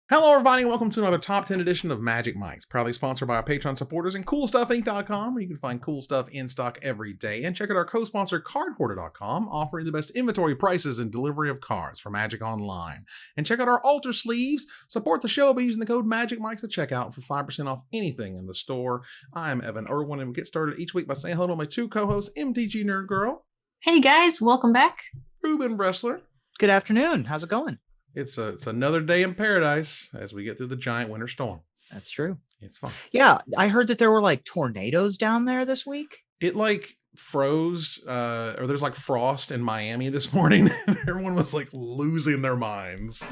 Hello, everybody, and welcome to another Top 10 edition of Magic Mics, proudly sponsored by our Patreon supporters and CoolStuffInc.com, where you can find cool stuff in stock every day. And check out our co-sponsor, CardHoarder.com, offering the best inventory prices and delivery of cards for Magic Online. And check out our Altar Sleeves. Support the show by using the code MagicMics at checkout for 5% off anything in the store. I'm Evan Irwin, and we get started each week by saying hello to my two co-hosts, MTG Nerd Girl. Hey guys, welcome back. Ruben Wrestler. Good afternoon. How's it going? It's another day in paradise as we get through the giant winter storm. That's true. It's fun. Yeah, I heard that there were like tornadoes down there this week. It like froze, or there's like frost in Miami this morning. Everyone was like losing their minds.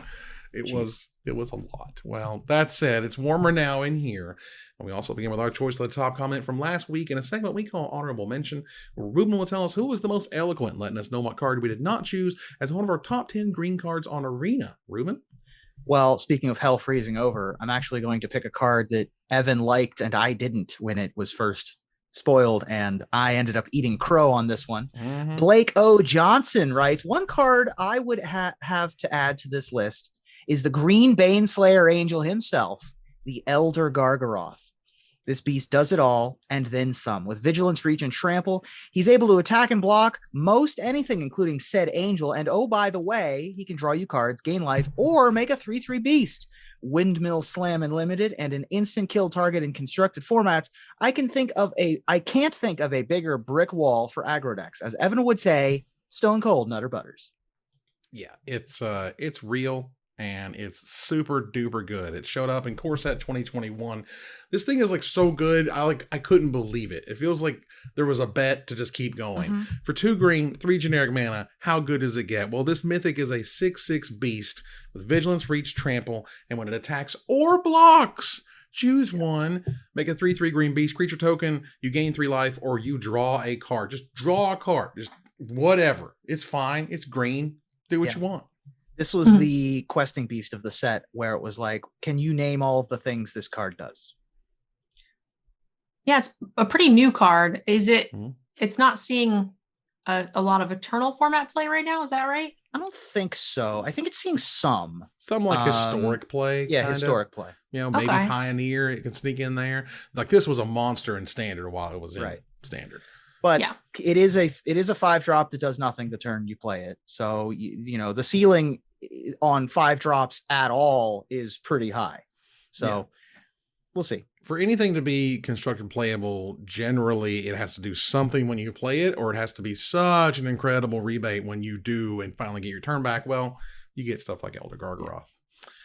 It was a lot. Well, that said, it's warmer now in here. And we also begin with our choice of the top comment from last week in a segment we call Honorable Mention, where Ruben will tell us who was the most eloquent, letting us know what card we did not choose as one of our top 10 green cards on Arena. Ruben? Well, speaking of hell freezing over, I'm actually going to pick a card that Evan liked and I didn't when it was first spoiled, and I ended up eating crow on this one. Mm-hmm. Blake O. Johnson writes, one card I would have to add to this list is the Green Baneslayer Angel himself, the Elder Gargaroth. This beast does it all, and then some. With Vigilance, Reach, and Trample, he's able to attack and block most anything, including said angel. And oh, by the way, he can draw you cards, gain life, or make a 3/3 beast. Windmill Slam in limited and an instant kill target in constructed formats. I can't think of a bigger brick wall for aggro decks. As Evan would say, stone cold Nutter Butters. Yeah, it's real. And it's super duper good. It showed up in Core Set 2021. This thing is like so good. I couldn't believe it. It feels like there was a bet to just keep going. Mm-hmm. For 2 green, 3 generic mana, how good does it get? Well, this mythic is a 6/6 beast with Vigilance, Reach, Trample, and when it attacks or blocks, choose one, make a 3/3 green beast creature token, you gain 3 life, or you draw a card. Just draw a card. Just whatever. It's fine. It's green. Do what you want. This was the questing beast of the set, where it was like, can you name all of the things this card does? Yeah, it's a pretty new card. Is it? Mm-hmm. It's not seeing a lot of Eternal format play right now. Is that right? I don't think so. I think it's seeing some like historic play. Yeah, historic play. You know, maybe Pioneer. It can sneak in there. Like this was a monster in Standard while it was in Standard. But it is a 5-drop that does nothing the turn you play it. So you know the ceiling on 5 drops at all is pretty high. So we'll see. For anything to be constructed playable, generally it has to do something when you play it, or it has to be such an incredible rebate when you do and finally get your turn back. Well, you get stuff like Elder Gargaroth.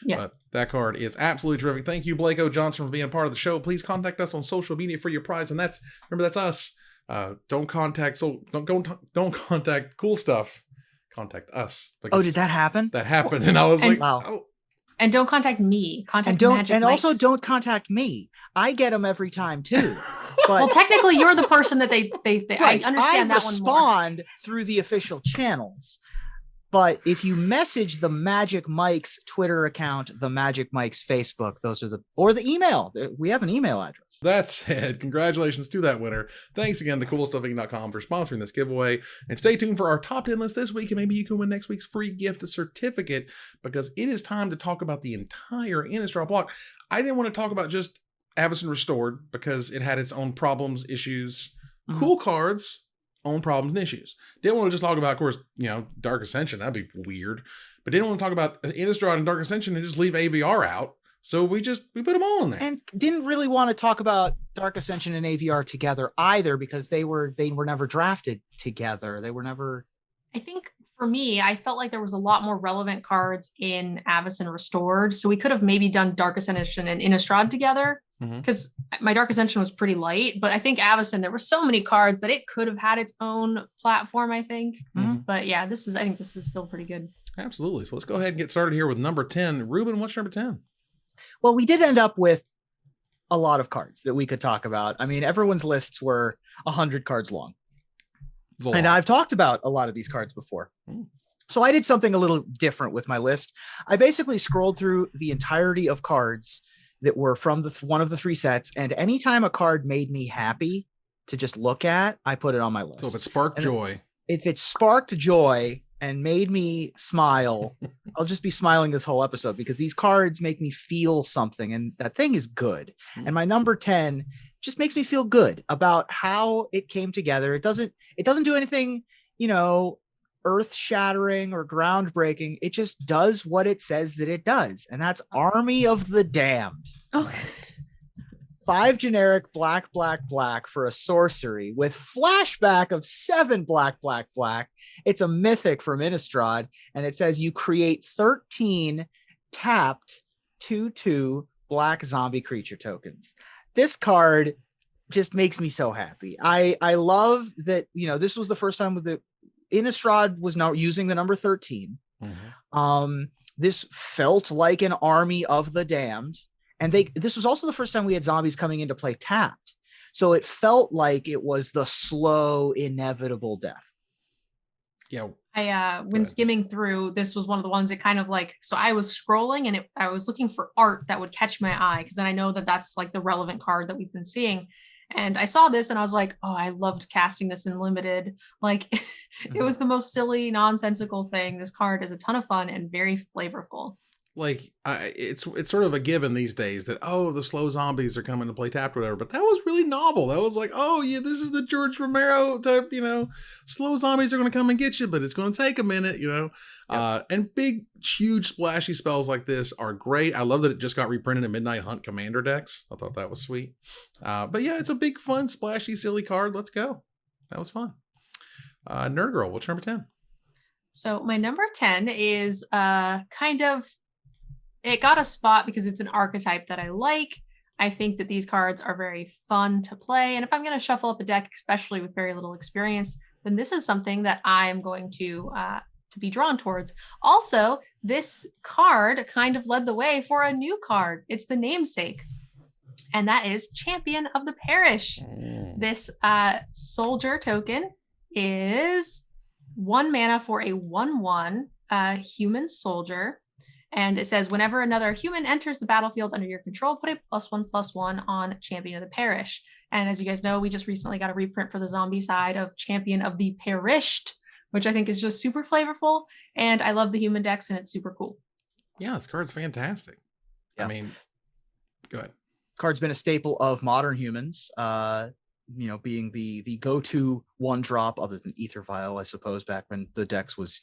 Yeah. But that card is absolutely terrific. Thank you, Blake O. Johnson, for being a part of the show. Please contact us on social media for your prize, and that's us. Don't contact Cool Stuff. Contact us. Oh, did that happen? That happened, and I was wow. Oh. And don't contact me. Also don't contact me. I get them every time too. But well, technically, you're the person that they right. I understand that one more. I respond through the official channels. But if you message the Magic Mics Twitter account, the Magic Mics Facebook, or the email. We have an email address. That's it. Congratulations to that winner. Thanks again to CoolStuffInc.com for sponsoring this giveaway. And stay tuned for our top 10 list this week, and maybe you can win next week's free gift certificate, because it is time to talk about the entire Innistrad block. I didn't want to talk about just Avacyn Restored because it had its own problems, issues, cool cards, own problems and issues. Didn't want to just talk about, of course, Dark Ascension. That'd be weird. But didn't want to talk about Innistrad and Dark Ascension and just leave AVR out. So we put them all in there. And didn't really want to talk about Dark Ascension and AVR together either, because they were never drafted together. They were never. I think for me, I felt like there was a lot more relevant cards in Avacyn Restored. So we could have maybe done Dark Ascension and Innistrad together, because my Dark Ascension was pretty light. But I think Avacyn, there were so many cards that it could have had its own platform, I think. Mm-hmm. But yeah, I think this is still pretty good. Absolutely. So let's go ahead and get started here with number 10. Ruben, what's number 10? Well, we did end up with a lot of cards that we could talk about. I mean, everyone's lists were 100 cards long. And I've talked about a lot of these cards before. So I did something a little different with my list. I basically scrolled through the entirety of cards that were from one of the 3 sets. And anytime a card made me happy to just look at, I put it on my list. So if it sparked joy. If it sparked joy, and made me smile. I'll just be smiling this whole episode because these cards make me feel something, and that thing is good. And my number 10 just makes me feel good about how it came together. It doesn't do anything, earth-shattering or groundbreaking. It just does what it says that it does, and that's Army of the Damned. Okay. 5 generic black for a sorcery with flashback of 7 black. It's a mythic from Innistrad, and it says you create 13 tapped 2/2 black zombie creature tokens. This card just makes me so happy. I love that, this was the first time with the Innistrad was now using the number 13. This felt like an Army of the Damned. And this was also the first time we had zombies coming into play tapped. So it felt like it was the slow, inevitable death. Yeah. When skimming through, this was one of the ones that kind of so I was scrolling and I was looking for art that would catch my eye, because then I know that that's like the relevant card that we've been seeing. And I saw this and I was like, oh, I loved casting this in limited. It was the most silly, nonsensical thing. This card is a ton of fun and very flavorful. It's sort of a given these days that, the slow zombies are coming to play tapped or whatever, but that was really novel. That was like, oh yeah, this is the George Romero type, slow zombies are going to come and get you, but it's going to take a minute, and big, huge, splashy spells like this are great. I love that it just got reprinted in Midnight Hunt Commander decks. I thought that was sweet. But yeah, it's a big, fun, splashy, silly card. Let's go. That was fun. Nerd Girl, what's your number 10? So my number 10 is it got a spot because it's an archetype that I like. I think that these cards are very fun to play. And if I'm going to shuffle up a deck, especially with very little experience, then this is something that I'm going to be drawn towards. Also, this card kind of led the way for a new card. It's the namesake. And that is Champion of the Parish. This soldier token is 1 mana for a 1/1 human soldier. And it says, whenever another human enters the battlefield under your control, put a +1/+1 on Champion of the Parish. And as you guys know, we just recently got a reprint for the zombie side of Champion of the Perished, which I think is just super flavorful. And I love the human decks, and it's super cool. Yeah, this card's fantastic. Yeah. I mean, go ahead. Card's been a staple of modern humans, being the go-to 1-drop other than Ether Vial, I suppose, back when the decks was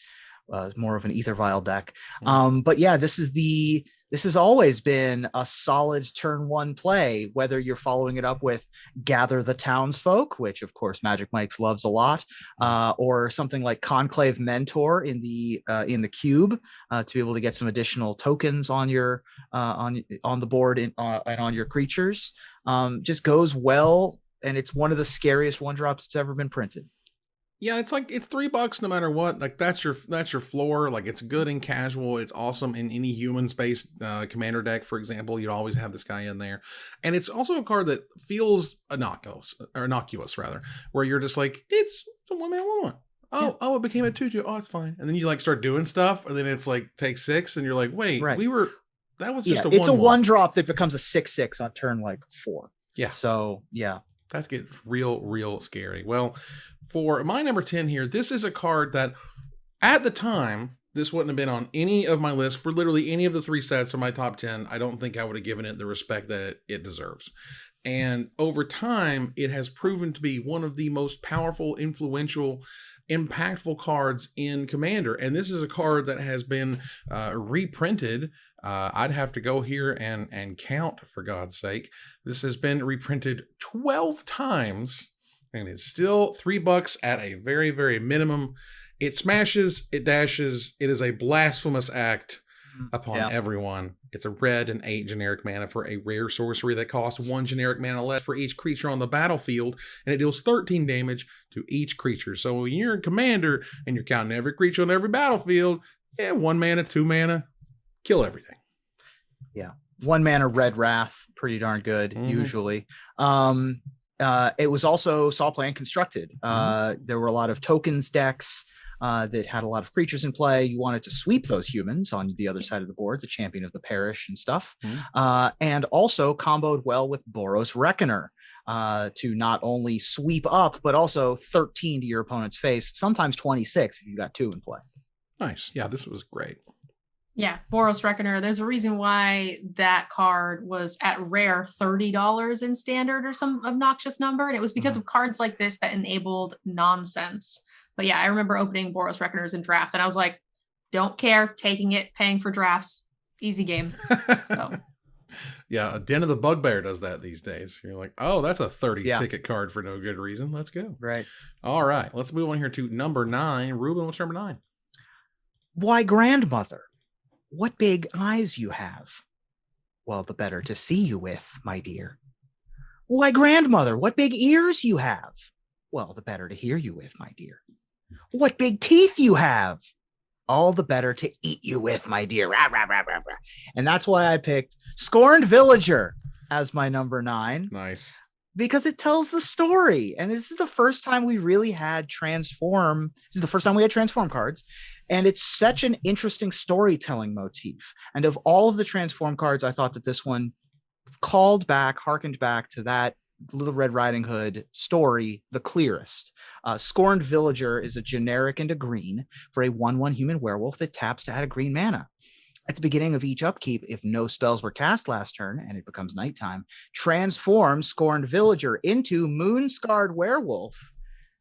more of an Ether Vial deck. But yeah, this has always been a solid turn 1 play, whether you're following it up with Gather the Townsfolk, which of course Magic Mike's loves a lot, or something like Conclave Mentor in the cube, to be able to get some additional tokens on your on the board and on your creatures. Just goes well, and it's one of the scariest 1-drops that's ever been printed. Yeah, it's $3 no matter what. That's your floor. It's good and casual. It's awesome in any human space commander deck, for example. You'd always have this guy in there. And it's also a card that feels innocuous rather, where you're just like, it's a 1-man 1/1. Oh, it became a 2/2. Oh, it's fine. And then you start doing stuff, and then it's take 6, and you're like, wait, right. That was just a 1/1. It's a 1-drop that becomes a 6/6 on turn 4. Yeah. So yeah. That gets real scary. Well, for my number 10 here, this is a card that at the time, this wouldn't have been on any of my list for literally any of the 3 sets of my top 10. I don't think I would have given it the respect that it deserves. And over time, it has proven to be one of the most powerful, influential, impactful cards in Commander. And this is a card that has been reprinted. I'd have to go here and count, for God's sake. This has been reprinted 12 times, and it's still $3 at a very, very minimum. It smashes, it dashes, it is a blasphemous act upon everyone. It's a red and 8 generic mana for a rare sorcery that costs 1 generic mana less for each creature on the battlefield, and it deals 13 damage to each creature. So when you're a commander and you're counting every creature on every battlefield, 1 mana, 2 mana, kill everything. Yeah. 1 mana red Rath, pretty darn good, usually. It was also saw play and constructed. There were a lot of tokens decks that had a lot of creatures in play. You wanted to sweep those humans on the other side of the board, the Champion of the Parish and stuff. And also comboed well with Boros Reckoner to not only sweep up, but also 13 to your opponent's face, sometimes 26 if you got 2 in play. Nice. Yeah, this was great. Yeah, Boros Reckoner. There's a reason why that card was at rare $30 in standard or some obnoxious number. And it was because of cards like this that enabled nonsense. But yeah, I remember opening Boros Reckoners in draft and I was like, don't care, taking it, paying for drafts, easy game. So yeah, Den of the Bugbear does that these days. You're like, oh, that's a 30 ticket card for no good reason. Let's go. Right. All right, let's move on here to number 9. Ruben, what's number 9? Why, grandmother, what big eyes you have. Well, the better to see you with, my dear. Why, grandmother, what big ears you have. Well, the better to hear you with, my dear. What big teeth you have. All the better to eat you with, my dear. Rah, rah, rah, rah, rah. And that's why I picked Scorned Villager as my number 9. Nice. Because it tells the story. And this is the first time we really had transform. This is the first time we had transform cards. And it's such an interesting storytelling motif. And of all of the transform cards, I thought that this one harkened back to that Little Red Riding Hood story the clearest. Scorned Villager is a generic and a green for a 1/1 human werewolf that taps to add a green mana. At the beginning of each upkeep, if no spells were cast last turn and it becomes nighttime, transform Scorned Villager into Moon-Scarred Werewolf,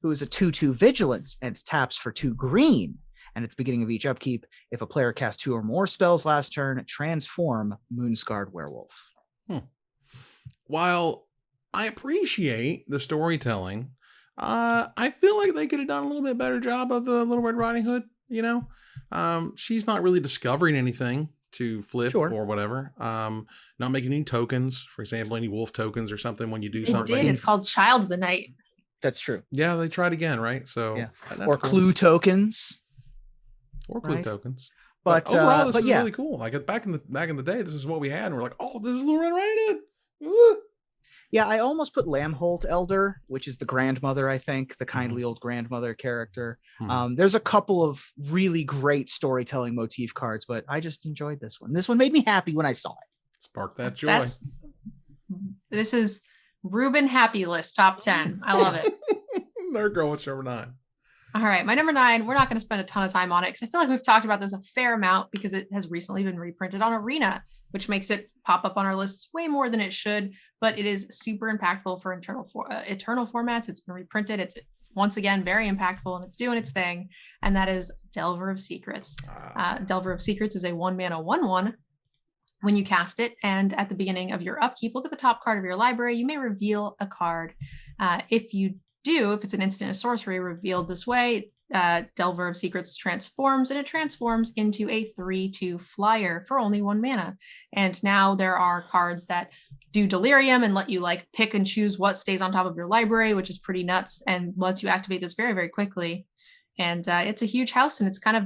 who is a 2/2 vigilance and taps for 2 green. And at the beginning of each upkeep, if a player casts 2 or more spells last turn, transform Moon-Scarred Werewolf. While I appreciate the storytelling, I feel like they could have done a little bit better job of the Little Red Riding Hood, you know? She's not really discovering anything to flip or whatever. Not making any tokens, for example, any wolf tokens or something when you do something. It's called Child of the Night. That's true. Yeah, they tried again, right? So or cool. Clue tokens. Or clue tokens. But overall, this is really cool. Like back in the day, this is what we had, and we're like, oh, this is Little Red Riding Hood. Yeah, I almost put Lambholt Elder, which is the grandmother, I think, the kindly old grandmother character. There's a couple of really great storytelling motif cards, but I just enjoyed this one. This one made me happy when I saw it. Sparked that joy. This is Ruben Happy List top 10. I love it. Nerd Girl, what's number 9? All right, my number 9, we're not going to spend a ton of time on it because I feel like we've talked about this a fair amount because it has recently been reprinted on Arena, which makes it pop up on our lists way more than it should, but it is super impactful for eternal formats. It's been reprinted. It's once again very impactful and it's doing its thing, and that is Delver of Secrets. Delver of Secrets is a 1-mana 1/1. When you cast it and at the beginning of your upkeep, look at the top card of your library. You may reveal a card. If it's an instant or sorcery revealed this way, Delver of Secrets transforms, and it transforms into a 3/2 flyer for only 1 mana. And now there are cards that do Delirium and let you like pick and choose what stays on top of your library, which is pretty nuts and lets you activate this very, very quickly. And it's a huge house, and it's kind of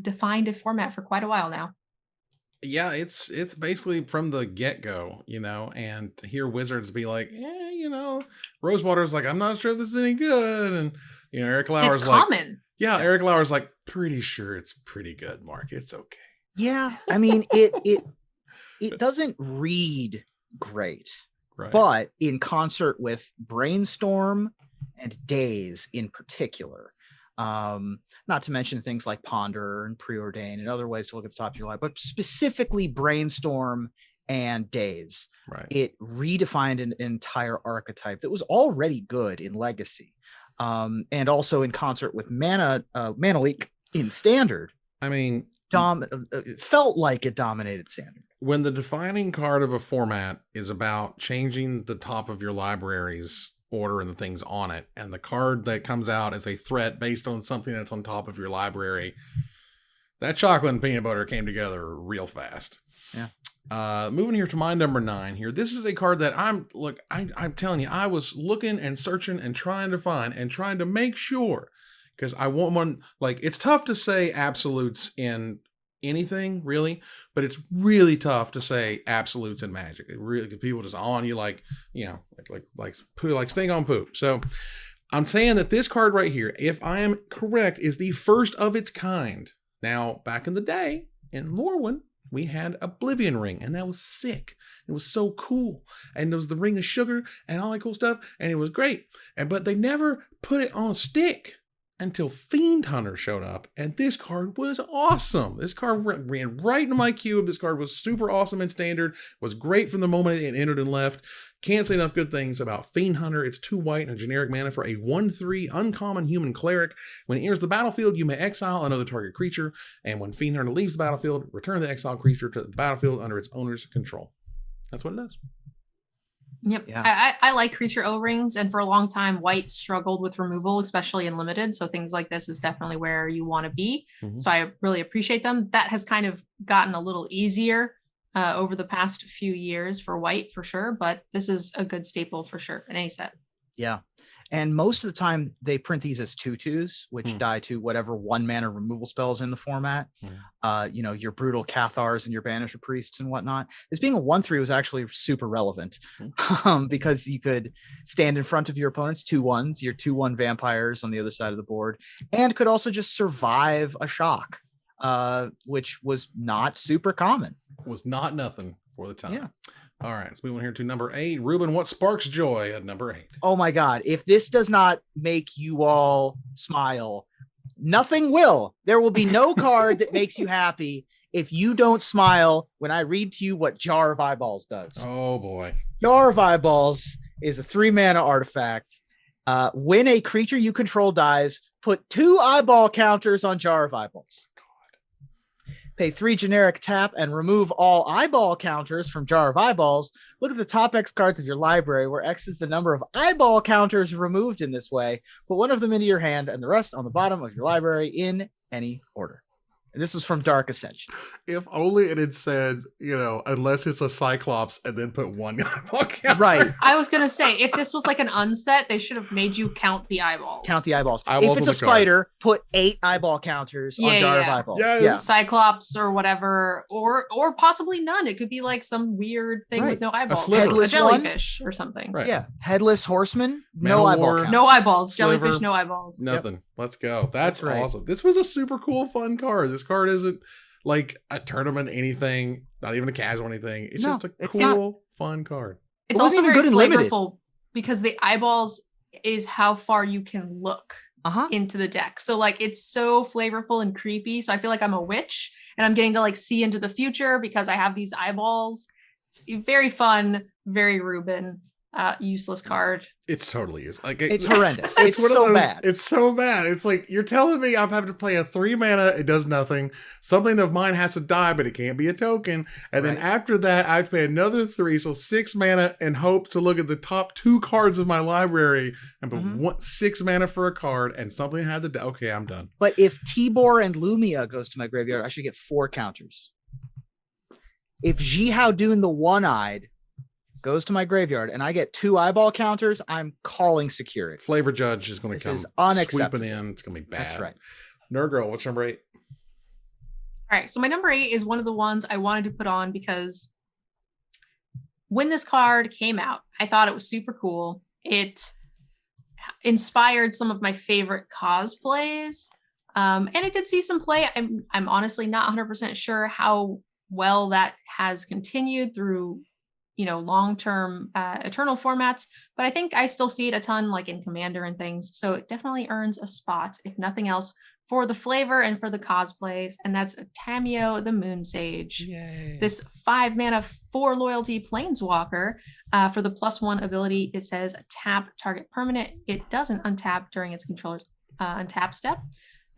defined a format for quite a while now. Yeah, it's basically from the get-go, you know, and to hear Wizards be like, you know, Rosewater's like, I'm not sure if this is any good. And, you know, Eric Lauer's it's like, common. Yeah, Eric Lauer's like, pretty sure it's pretty good, Mark. It's okay. Yeah, I mean, it doesn't read great, right? But in concert with Brainstorm and Daze in particular, not to mention things like Ponder and Preordain and other ways to look at the top of your life, but specifically Brainstorm and Daze, right? It redefined an entire archetype that was already good in Legacy, and also in concert with Mana Leak in Standard. I mean, felt like it dominated Standard. When the defining card of a format is about changing the top of your library's order and the things on it, and the card that comes out as a threat based on something that's on top of your library, that chocolate and peanut butter came together real fast. Yeah. Moving here to my number 9 here. This is a card that I'm telling you, I was looking and searching and trying to find and trying to make sure, because I want one. Like, it's tough to say absolutes in anything really, but it's really tough to say absolutes in Magic. It really, people just on you like, you know, like poo, like stink on poop. So I'm saying that this card right here, if I am correct, is the first of its kind. Now, back in the day in Lorwyn, we had Oblivion Ring, and that was sick. It was so cool. And there was the Ring of Sugar and all that cool stuff, and it was great. But they never put it on a stick. until Fiend Hunter showed up, and this card was awesome. This card ran right into my cube. This card was super awesome in Standard, was great from the moment it entered and left. Can't say enough good things about Fiend Hunter. It's 2 white and a generic mana for a 1/3 uncommon human cleric. When it enters the battlefield, you may exile another target creature, and when Fiend Hunter leaves the battlefield, return the exiled creature to the battlefield under its owner's control. That's what it does. Yep. Yeah. I like creature O-rings, and for a long time, white struggled with removal, especially in limited. So things like this is definitely where you want to be. So I really appreciate them. That has kind of gotten a little easier over the past few years for white, for sure. But this is a good staple for sure in any set. Yeah. And most of the time they print these as 2/2s, which die to whatever 1 mana removal spells in the format. Your brutal Cathars and your Banisher Priests and whatnot. This being a 1/3 was actually super relevant because you could stand in front of your opponent's 2/1s, your 2/1 vampires on the other side of the board, and could also just survive a shock, which was not super common. Was not nothing for the time. Yeah. All right, let's move on here to number 8. Ruben, what sparks joy at number 8? Oh my God. If this does not make you all smile, nothing will. There will be no card that makes you happy if you don't smile when I read to you what Jar of Eyeballs does. Oh boy. Jar of Eyeballs is a 3 mana artifact. When a creature you control dies, put 2 eyeball counters on Jar of Eyeballs. Pay 3 generic tap and remove all eyeball counters from Jar of Eyeballs. Look at the top X cards of your library, where X is the number of eyeball counters removed in this way. Put 1 of them into your hand and the rest on the bottom of your library in any order. And this was from Dark Ascension. If only it had said, unless it's a Cyclops, and then put 1 eyeball counter. Right. I was going to say, if this was like an unset, they should have made you count the eyeballs. Count the eyeballs. Eyeballs if it's a spider, put 8 eyeball counters on Jar of Eyeballs. Yes. Yeah. Cyclops or whatever, or possibly none. It could be like some weird thing with no eyeballs. Headless a jellyfish or something. Right. Yeah. Headless horseman, Man no of eyeball War. count. No eyeballs. Sliver. Jellyfish, no eyeballs. Nothing. Let's go. That's right. awesome. This was a super cool, fun card. This card isn't like a tournament anything, not even a casual anything. It's just a cool, fun card. It's It also wasn't very even good in limited. flavorful because the eyeballs is how far you can look into the deck. So like it's so flavorful and creepy. So I feel like I'm a witch and I'm getting to like see into the future because I have these eyeballs. Very fun, very Ruben. Useless card. It's totally useless. Like It's horrendous. It's one so of those, bad. It's so bad. It's like you're telling me I'm having to play a 3 mana, it does nothing. Something of mine has to die, but it can't be a token. And then after that, I have to pay another 3, so 6 mana, and hope to look at the top 2 cards of my library and put 6 mana for a card, and something had to die. Okay, I'm done. But if Tibor and Lumia goes to my graveyard, I should get 4 counters. If Jihao-Dun the One-Eyed goes to my graveyard and I get 2 eyeball counters, I'm calling security. Flavor Judge is going to come is unacceptable. sweeping in. It's going to be bad. That's right. Nerd Girl, what's number 8? All right. So my number 8 is one of the ones I wanted to put on because when this card came out, I thought it was super cool. It inspired some of my favorite cosplays. And it did see some play. I'm honestly not 100% sure how well that has continued through long-term eternal formats, but I think I still see it a ton like in Commander and things. So it definitely earns a spot, if nothing else, for the flavor and for the cosplays. And that's Tamio the Moon Sage. Yay. This 5 mana 4 loyalty planeswalker for the +1 ability. It says tap target permanent. It doesn't untap during its controller's untap step.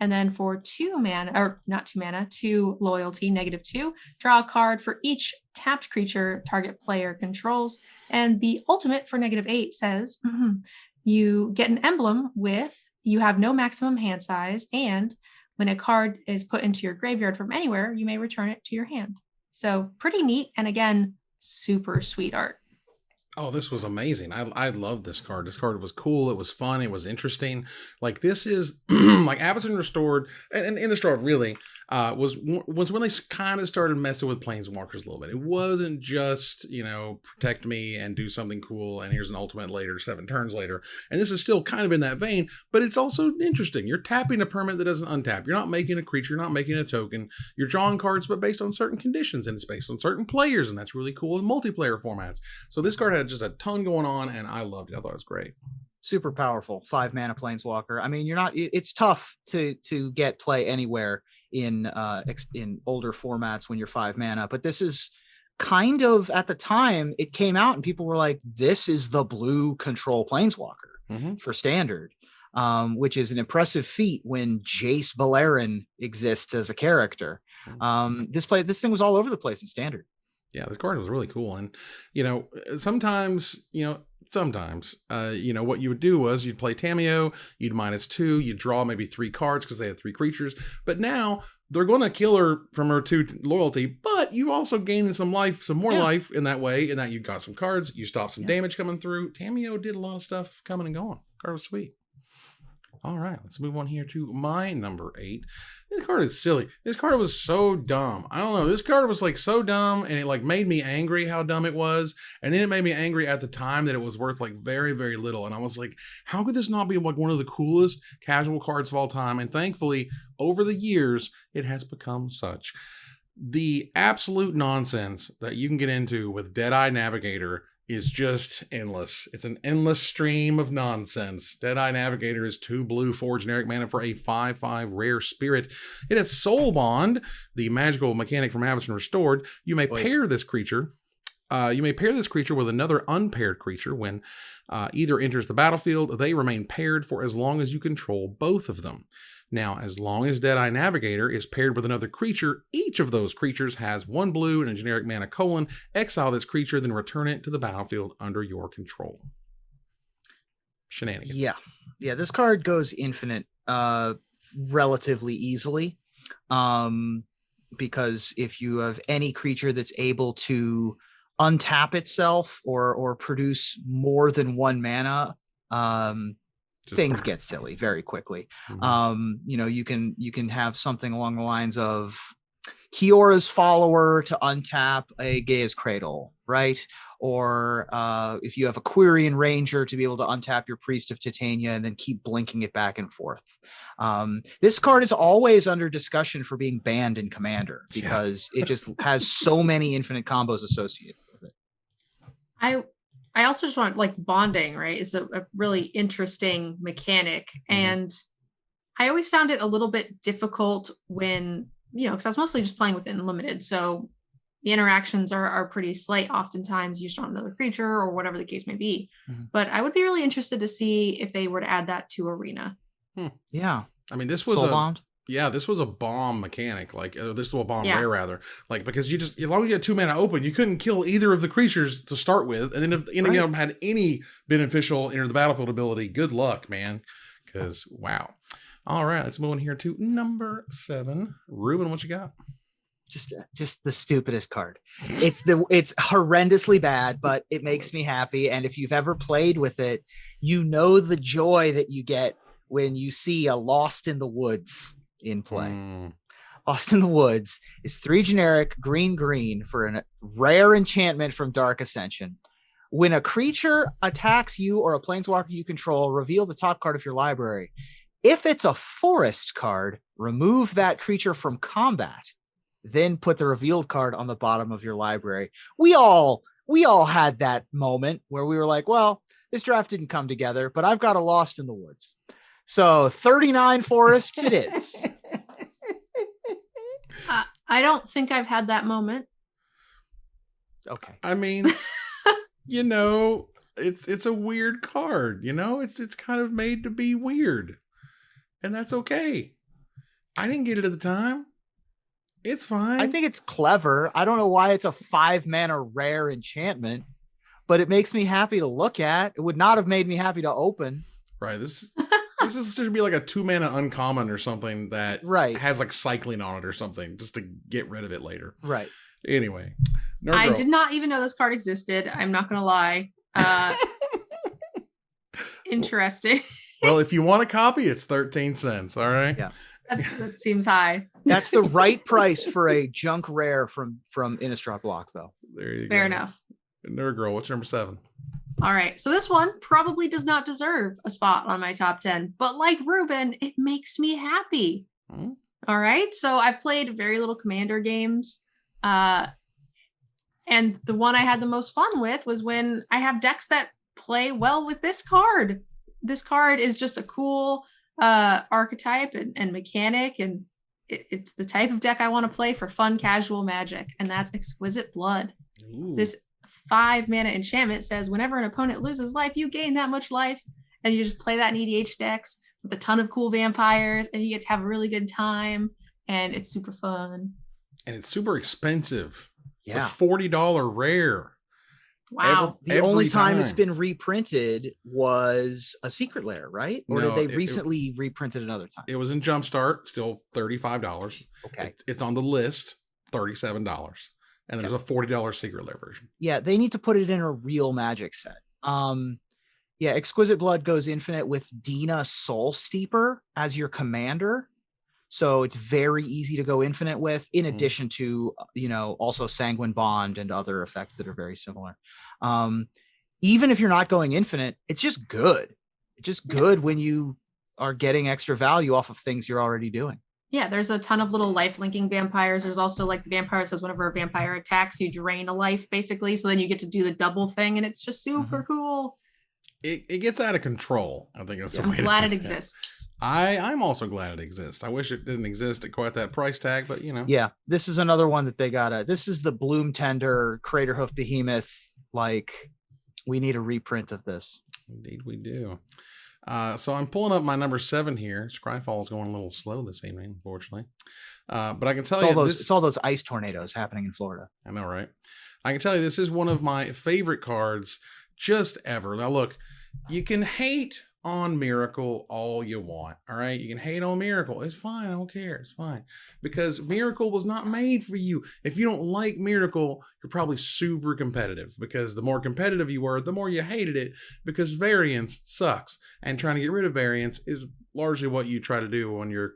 And then for 2 mana, or not 2 mana, 2 loyalty, -2, draw a card for each tapped creature target player controls. And the ultimate for -8 says you get an emblem with you have no maximum hand size, and when a card is put into your graveyard from anywhere, you may return it to your hand. So pretty neat, and again, super sweet art. Oh, this was amazing. I love this card. This card was cool. It was fun. It was interesting. Like this is like Avacyn Restored and Innistrad really was when they kind of started messing with Planeswalkers a little bit. It wasn't just, protect me and do something cool and here's an ultimate later, 7 turns later. And this is still kind of in that vein, but it's also interesting. You're tapping a permanent that doesn't untap. You're not making a creature, you're not making a token. You're drawing cards, but based on certain conditions, and it's based on certain players, and that's really cool in multiplayer formats. So this card had just a ton going on, and I loved it. I thought it was great. Super powerful 5-mana planeswalker. I mean, it's tough to get play anywhere in older formats when you're 5 mana, but this is kind of, at the time it came out and people were like, this is the blue control planeswalker for standard, which is an impressive feat when Jace Beleren exists as a character. This thing was all over the place in standard. Yeah, this card was really cool. And, sometimes, what you would do was you'd play Tamio, you'd -2, you'd draw maybe 3 cards because they had 3 creatures. But now they're going to kill her from her 2 loyalty, but you also gained some more life in that way, in that you got some cards, you stopped some damage coming through. Tamio did a lot of stuff coming and going. Card was sweet. All right, let's move on here to my number 8. This card is silly. This card was so dumb. I don't know. This card was like so dumb, and it like made me angry how dumb it was. And then it made me angry at the time that it was worth like very, very little. And I was like, how could this not be like one of the coolest casual cards of all time? And thankfully, over the years, it has become such. The absolute nonsense that you can get into with Deadeye Navigator is just endless. It's an endless stream of nonsense. Deadeye Navigator is 2 blue, 4 generic mana for a 5/5 rare spirit. It has Soul Bond, the magical mechanic from Avacyn Restored. You may pair this creature. With another unpaired creature. When either enters the battlefield, they remain paired for as long as you control both of them. Now, as long as Deadeye Navigator is paired with another creature, each of those creatures has 1 blue and a generic mana : exile this creature, then return it to the battlefield under your control. Shenanigans. Yeah, this card goes infinite relatively easily, because if you have any creature that's able to untap itself or produce more than 1 mana, things get silly very quickly. You can have something along the lines of Kiora's Follower to untap a Gaia's Cradle, right? Or if you have a Quirion Ranger to be able to untap your Priest of Titania and then keep blinking it back and forth. This card is always under discussion for being banned in Commander because it just has so many infinite combos associated with it. I also just want, like, bonding, right, is a really interesting mechanic. And I always found it a little bit difficult when, because I was mostly just playing with Unlimited. So the interactions are pretty slight. Oftentimes you start another creature or whatever the case may be. But I would be really interested to see if they were to add that to Arena. Yeah. I mean, this was Soulbound. Yeah, this was a bomb mechanic. Like, this was a bomb rare, rather. Like, because you just, as long as you had 2 mana open, you couldn't kill either of the creatures to start with. And then if any of them had any beneficial enter the battlefield ability, good luck, man. Because, wow. All right, let's move on here to number 7. Ruben, what you got? Just the stupidest card. It's horrendously bad, but it makes me happy. And if you've ever played with it, you know the joy that you get when you see a Lost in the Woods in play. Lost in the Woods is 3 generic green for a rare enchantment from Dark Ascension. When a creature attacks you or a planeswalker you control, reveal the top card of your library. If it's a forest card, remove that creature from combat, then put the revealed card on the bottom of your library. We all had that moment where we were like, well, this draft didn't come together, but I've got a Lost in the Woods. So 39 forests it is. I don't think I've had that moment. Okay. I mean, it's a weird card, it's kind of made to be weird. And that's okay. I didn't get it at the time. It's fine. I think it's clever. I don't know why it's a 5 mana rare enchantment, but it makes me happy to look at. It would not have made me happy to open. Right. This should be like a 2 mana uncommon or something that has like cycling on it or something just to get rid of it later. Right. Anyway. I did not even know this card existed. I'm not going to lie. Interesting. Well, if you want a copy, it's 13 cents. All right. Yeah. That seems high. That's the right price for a junk rare from Innistrad block, though. There you go. Fair enough. Nerd Girl, what's number 7? All right. So this one probably does not deserve a spot on my top 10, but like Ruben, it makes me happy. All right. So I've played very little Commander games. And the one I had the most fun with was when I have decks that play well with this card. this card is just a cool archetype and mechanic, and it's the type of deck I want to play for fun, casual Magic, and that's Exquisite Blood. Ooh. This 5-mana enchantment says whenever an opponent loses life, you gain that much life, and you just play that in EDH decks with a ton of cool vampires, and you get to have a really good time, and it's super fun. And it's super expensive. It's Yeah. a $40 rare. Wow. The only time it's been reprinted was a Secret Lair, right? Or No, did they recently reprint it another time? It was in Jumpstart, still $35. Okay. It's on the list, $37. And there's a $40 Secret Lair version. Yeah, they need to put it in a real Magic set. Yeah, Exquisite Blood goes infinite with Dina Soul Steeper as your commander. So it's very easy to go infinite with, in addition to, also Sanguine Bond and other effects that are very similar. Even if you're not going infinite, it's just good. It's just good when you are getting extra value off of things you're already doing. Yeah, there's a ton of little life linking vampires. There's also like the vampire says whenever a vampire attacks, you drain a life basically. So then you get to do the double thing, and it's just super cool. It gets out of control. I think that's the I'm way glad to it put exists. I'm also glad it exists. I wish it didn't exist at quite that price tag, but Yeah, this is another one that they this is the Bloom Tender Craterhoof Behemoth. Like, we need a reprint of this. Indeed we do. So I'm pulling up my number 7 here. Scryfall is going a little slow this evening, unfortunately. But I can tell it's all those ice tornadoes happening in Florida. I know, right? I can tell you this is one of my favorite cards just ever. Now look, you can hate on Miracle all you want, all right? You can hate on Miracle. It's fine. I don't care. It's fine. Because Miracle was not made for you. If you don't like Miracle, you're probably super competitive, because the more competitive you were, the more you hated it, because variance sucks. And trying to get rid of variance is largely what you try to do when you're,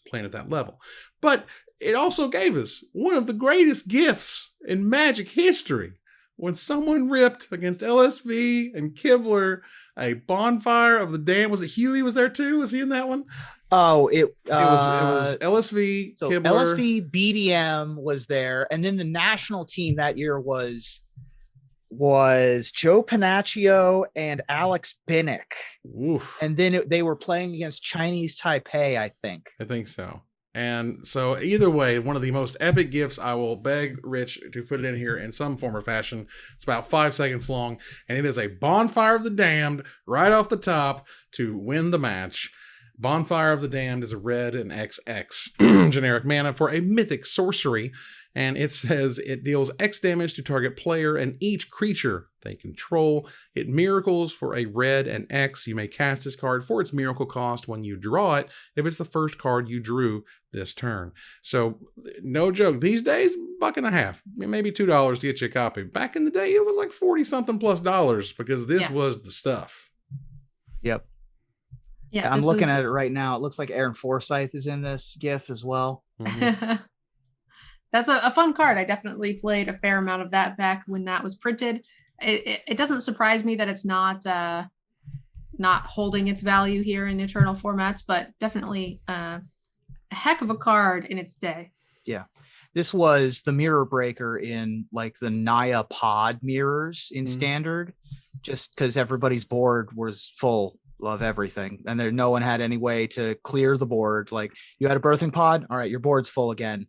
playing at that level. But it also gave us one of the greatest gifts in Magic history. When someone ripped against LSV and Kibler a Bonfire of the Damned. Was it Huey was there too? Was he in that one? Oh, it was LSV, so Kibler. LSV, BDM was there. And then the national team that year was Joe Panaccio and Alex Binnick. Oof. And then they were playing against Chinese Taipei, I think. I think so. And so either way, one of the most epic gifts, I will beg Rich to put it in here in some form or fashion. It's about 5 seconds long, and it is a Bonfire of the Damned right off the top to win the match. Bonfire of the Damned is a red and XX generic mana for a mythic sorcery, and it says it deals X damage to target player and each creature they control. It miracles for a red and X. You may cast this card for its miracle cost when you draw it, if it's the first card you drew this turn. So, no joke. These days, $1.50, maybe $2 to get you a copy. Back in the day, it was like 40-something plus dollars, because this was the stuff. Yep. Yeah, I'm looking at it right now. It looks like Aaron Forsyth is in this gift as well. Mm-hmm. That's a fun card. I definitely played a fair amount of that back when that was printed. It doesn't surprise me that it's not holding its value here in Eternal formats, but definitely a heck of a card in its day. Yeah. This was the mirror breaker in like the Naya pod mirrors in standard, just because everybody's board was full of everything, and no one had any way to clear the board. Like, you had a birthing pod, all right, your board's full again.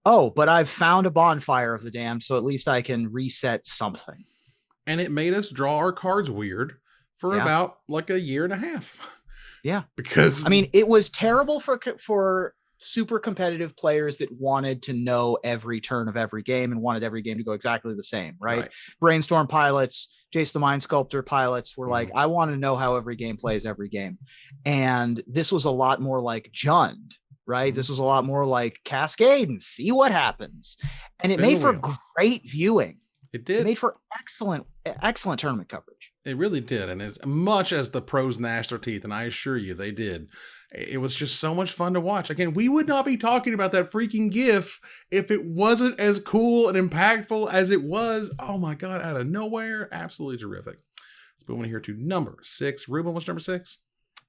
Oh, but I've found a Bonfire of the Damned, so at least I can reset something. And it made us draw our cards weird for about like a year and a half. Yeah. Because, I mean, it was terrible for super competitive players that wanted to know every turn of every game and wanted every game to go exactly the same, right? Brainstorm pilots, Jace the Mind Sculptor pilots were like, I want to know how every game plays every game. And this was a lot more like Jund, right? This was a lot more like Cascade and see what happens. And it made for great viewing. It did. It made for excellent tournament coverage. It really did. And as much as the pros gnashed their teeth, and I assure you they did, it was just so much fun to watch. Again, we would not be talking about that freaking GIF if it wasn't as cool and impactful as it was. Oh my God, out of nowhere. Absolutely terrific. Let's move on here to number 6. Ruben, what's number 6?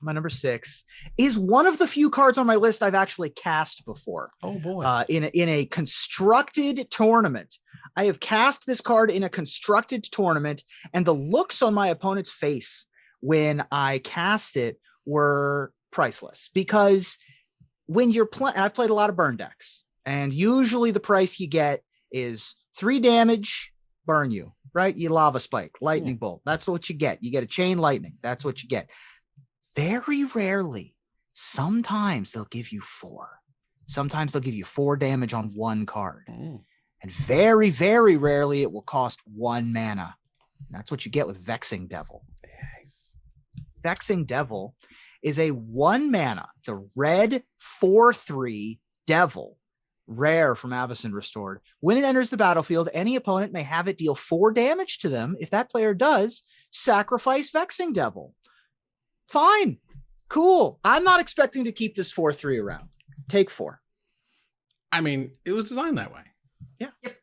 My number 6 is one of the few cards on my list I've actually cast before. Oh boy. In a constructed tournament. I have cast this card in a constructed tournament, and the looks on my opponent's face when I cast it were priceless, because when you're playing, I've played a lot of burn decks, and usually the price you get is 3 damage, burn you, right? You lava spike, lightning bolt. That's what you get. You get a chain lightning. That's what you get. Very rarely, sometimes they'll give you 4. Sometimes they'll give you 4 damage on 1 card. And very, very rarely it will cost 1 mana. That's what you get with Vexing Devil. Nice. Vexing Devil is a 1 mana. It's a red 4/3 devil, rare from Avacyn Restored. When it enters the battlefield, any opponent may have it deal 4 damage to them. If that player does, sacrifice Vexing Devil. Fine. Cool. I'm not expecting to keep this 4/3 around. Take 4. I mean, it was designed that way. Yeah. Yep.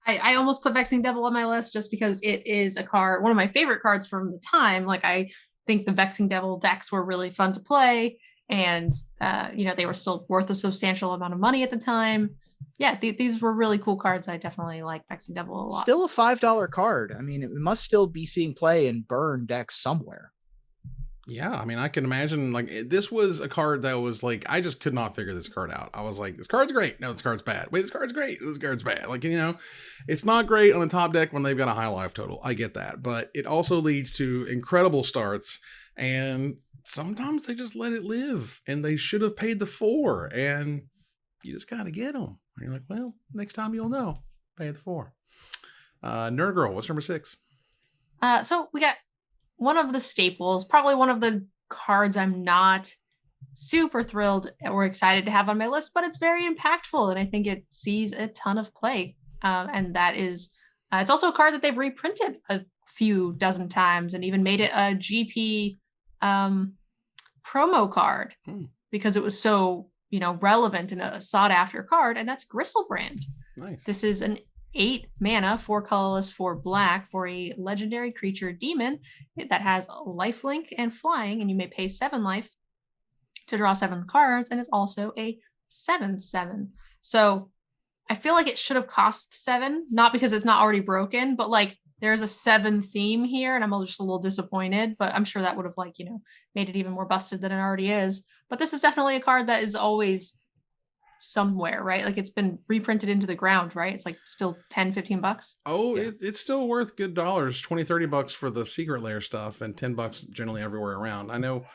I almost put Vexing Devil on my list just because it is a card, one of my favorite cards from the time. Like, I think the Vexing Devil decks were really fun to play, and they were still worth a substantial amount of money at the time. Yeah, these were really cool cards. I definitely like Vexing Devil a lot. Still a $5 card. I mean, it must still be seeing play in burn decks somewhere. Yeah, I mean, I can imagine, like, this was a card that was like, I just could not figure this card out. I was like, this card's great. No, this card's bad. Wait, this card's great. This card's bad. Like, it's not great on a top deck when they've got a high life total. I get that. But it also leads to incredible starts. And sometimes they just let it live. And they should have paid the 4. And you just got to get them. And you're like, well, next time you'll know. Pay the 4. Nerd Girl, what's number 6? So we got one of the staples, probably one of the cards I'm not super thrilled or excited to have on my list, but it's very impactful, and I think it sees a ton of play. And that is, it's also a card that they've reprinted a few dozen times and even made it a GP promo card because it was so, relevant and a sought after card, and that's Gristlebrand. Nice. This is an 8 mana, 4 colorless, 4 black for a legendary creature demon that has lifelink and flying, and you may pay 7 life to draw 7 cards, and it's also a 7/7. So I feel like it should have cost 7, not because it's not already broken, but like there's a 7 theme here, and I'm just a little disappointed, but I'm sure that would have made it even more busted than it already is. But this is definitely a card that is always somewhere, right? Like, it's been reprinted into the ground, right? It's like still $10-15. Oh, yeah. It's still worth good dollars, $20-$30 for the secret layer stuff, and $10 generally everywhere around. I know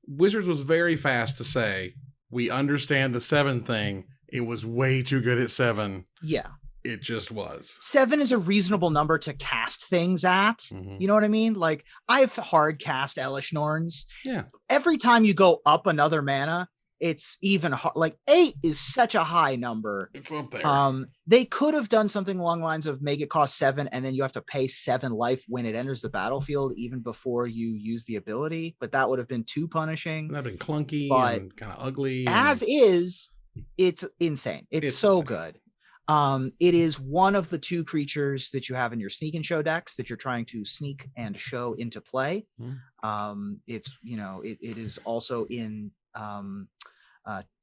Wizards was very fast to say, we understand the 7 thing. It was way too good at 7. Yeah. It just was. 7 is a reasonable number to cast things at. Mm-hmm. You know what I mean? Like, I've hard cast Elish Norns. Yeah. Every time you go up another mana, it's even hard. Like, 8 is such a high number. It's up there. They could have done something along the lines of make it cost 7 and then you have to pay 7 life when it enters the battlefield, even before you use the ability. But that would have been too punishing. That'd been clunky and kind of ugly. As is, it's insane. It's so insane. Good. It is one of the 2 creatures that you have in your sneak and show decks that you're trying to sneak and show into play. It's, it is also in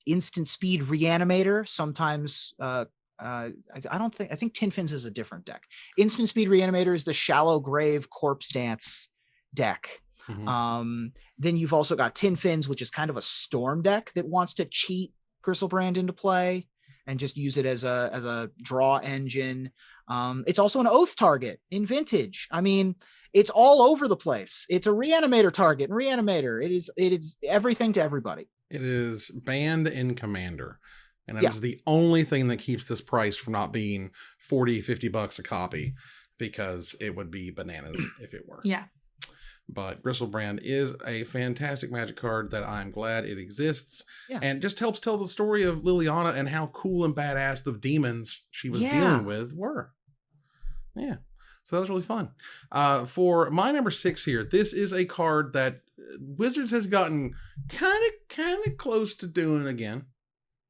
instant speed reanimator. Sometimes I think Tin Fins is a different deck. Instant speed reanimator is the shallow grave corpse dance deck. Then you've also got Tin Fins, which is kind of a storm deck that wants to cheat Gristlebrand into play and just use it as a draw engine. It's also an oath target in Vintage. I mean, it's all over the place. It's a reanimator target and reanimator. It is everything to everybody. It is banned in Commander. And that is the only thing that keeps this price from not being $40-$50 a copy, because it would be bananas if it were. Yeah. But Gristlebrand is a fantastic Magic card that I'm glad it exists, and just helps tell the story of Liliana and how cool and badass the demons she was dealing with were. Yeah. So that was really fun. For my number 6 here, this is a card that Wizards has gotten kind of close to doing again,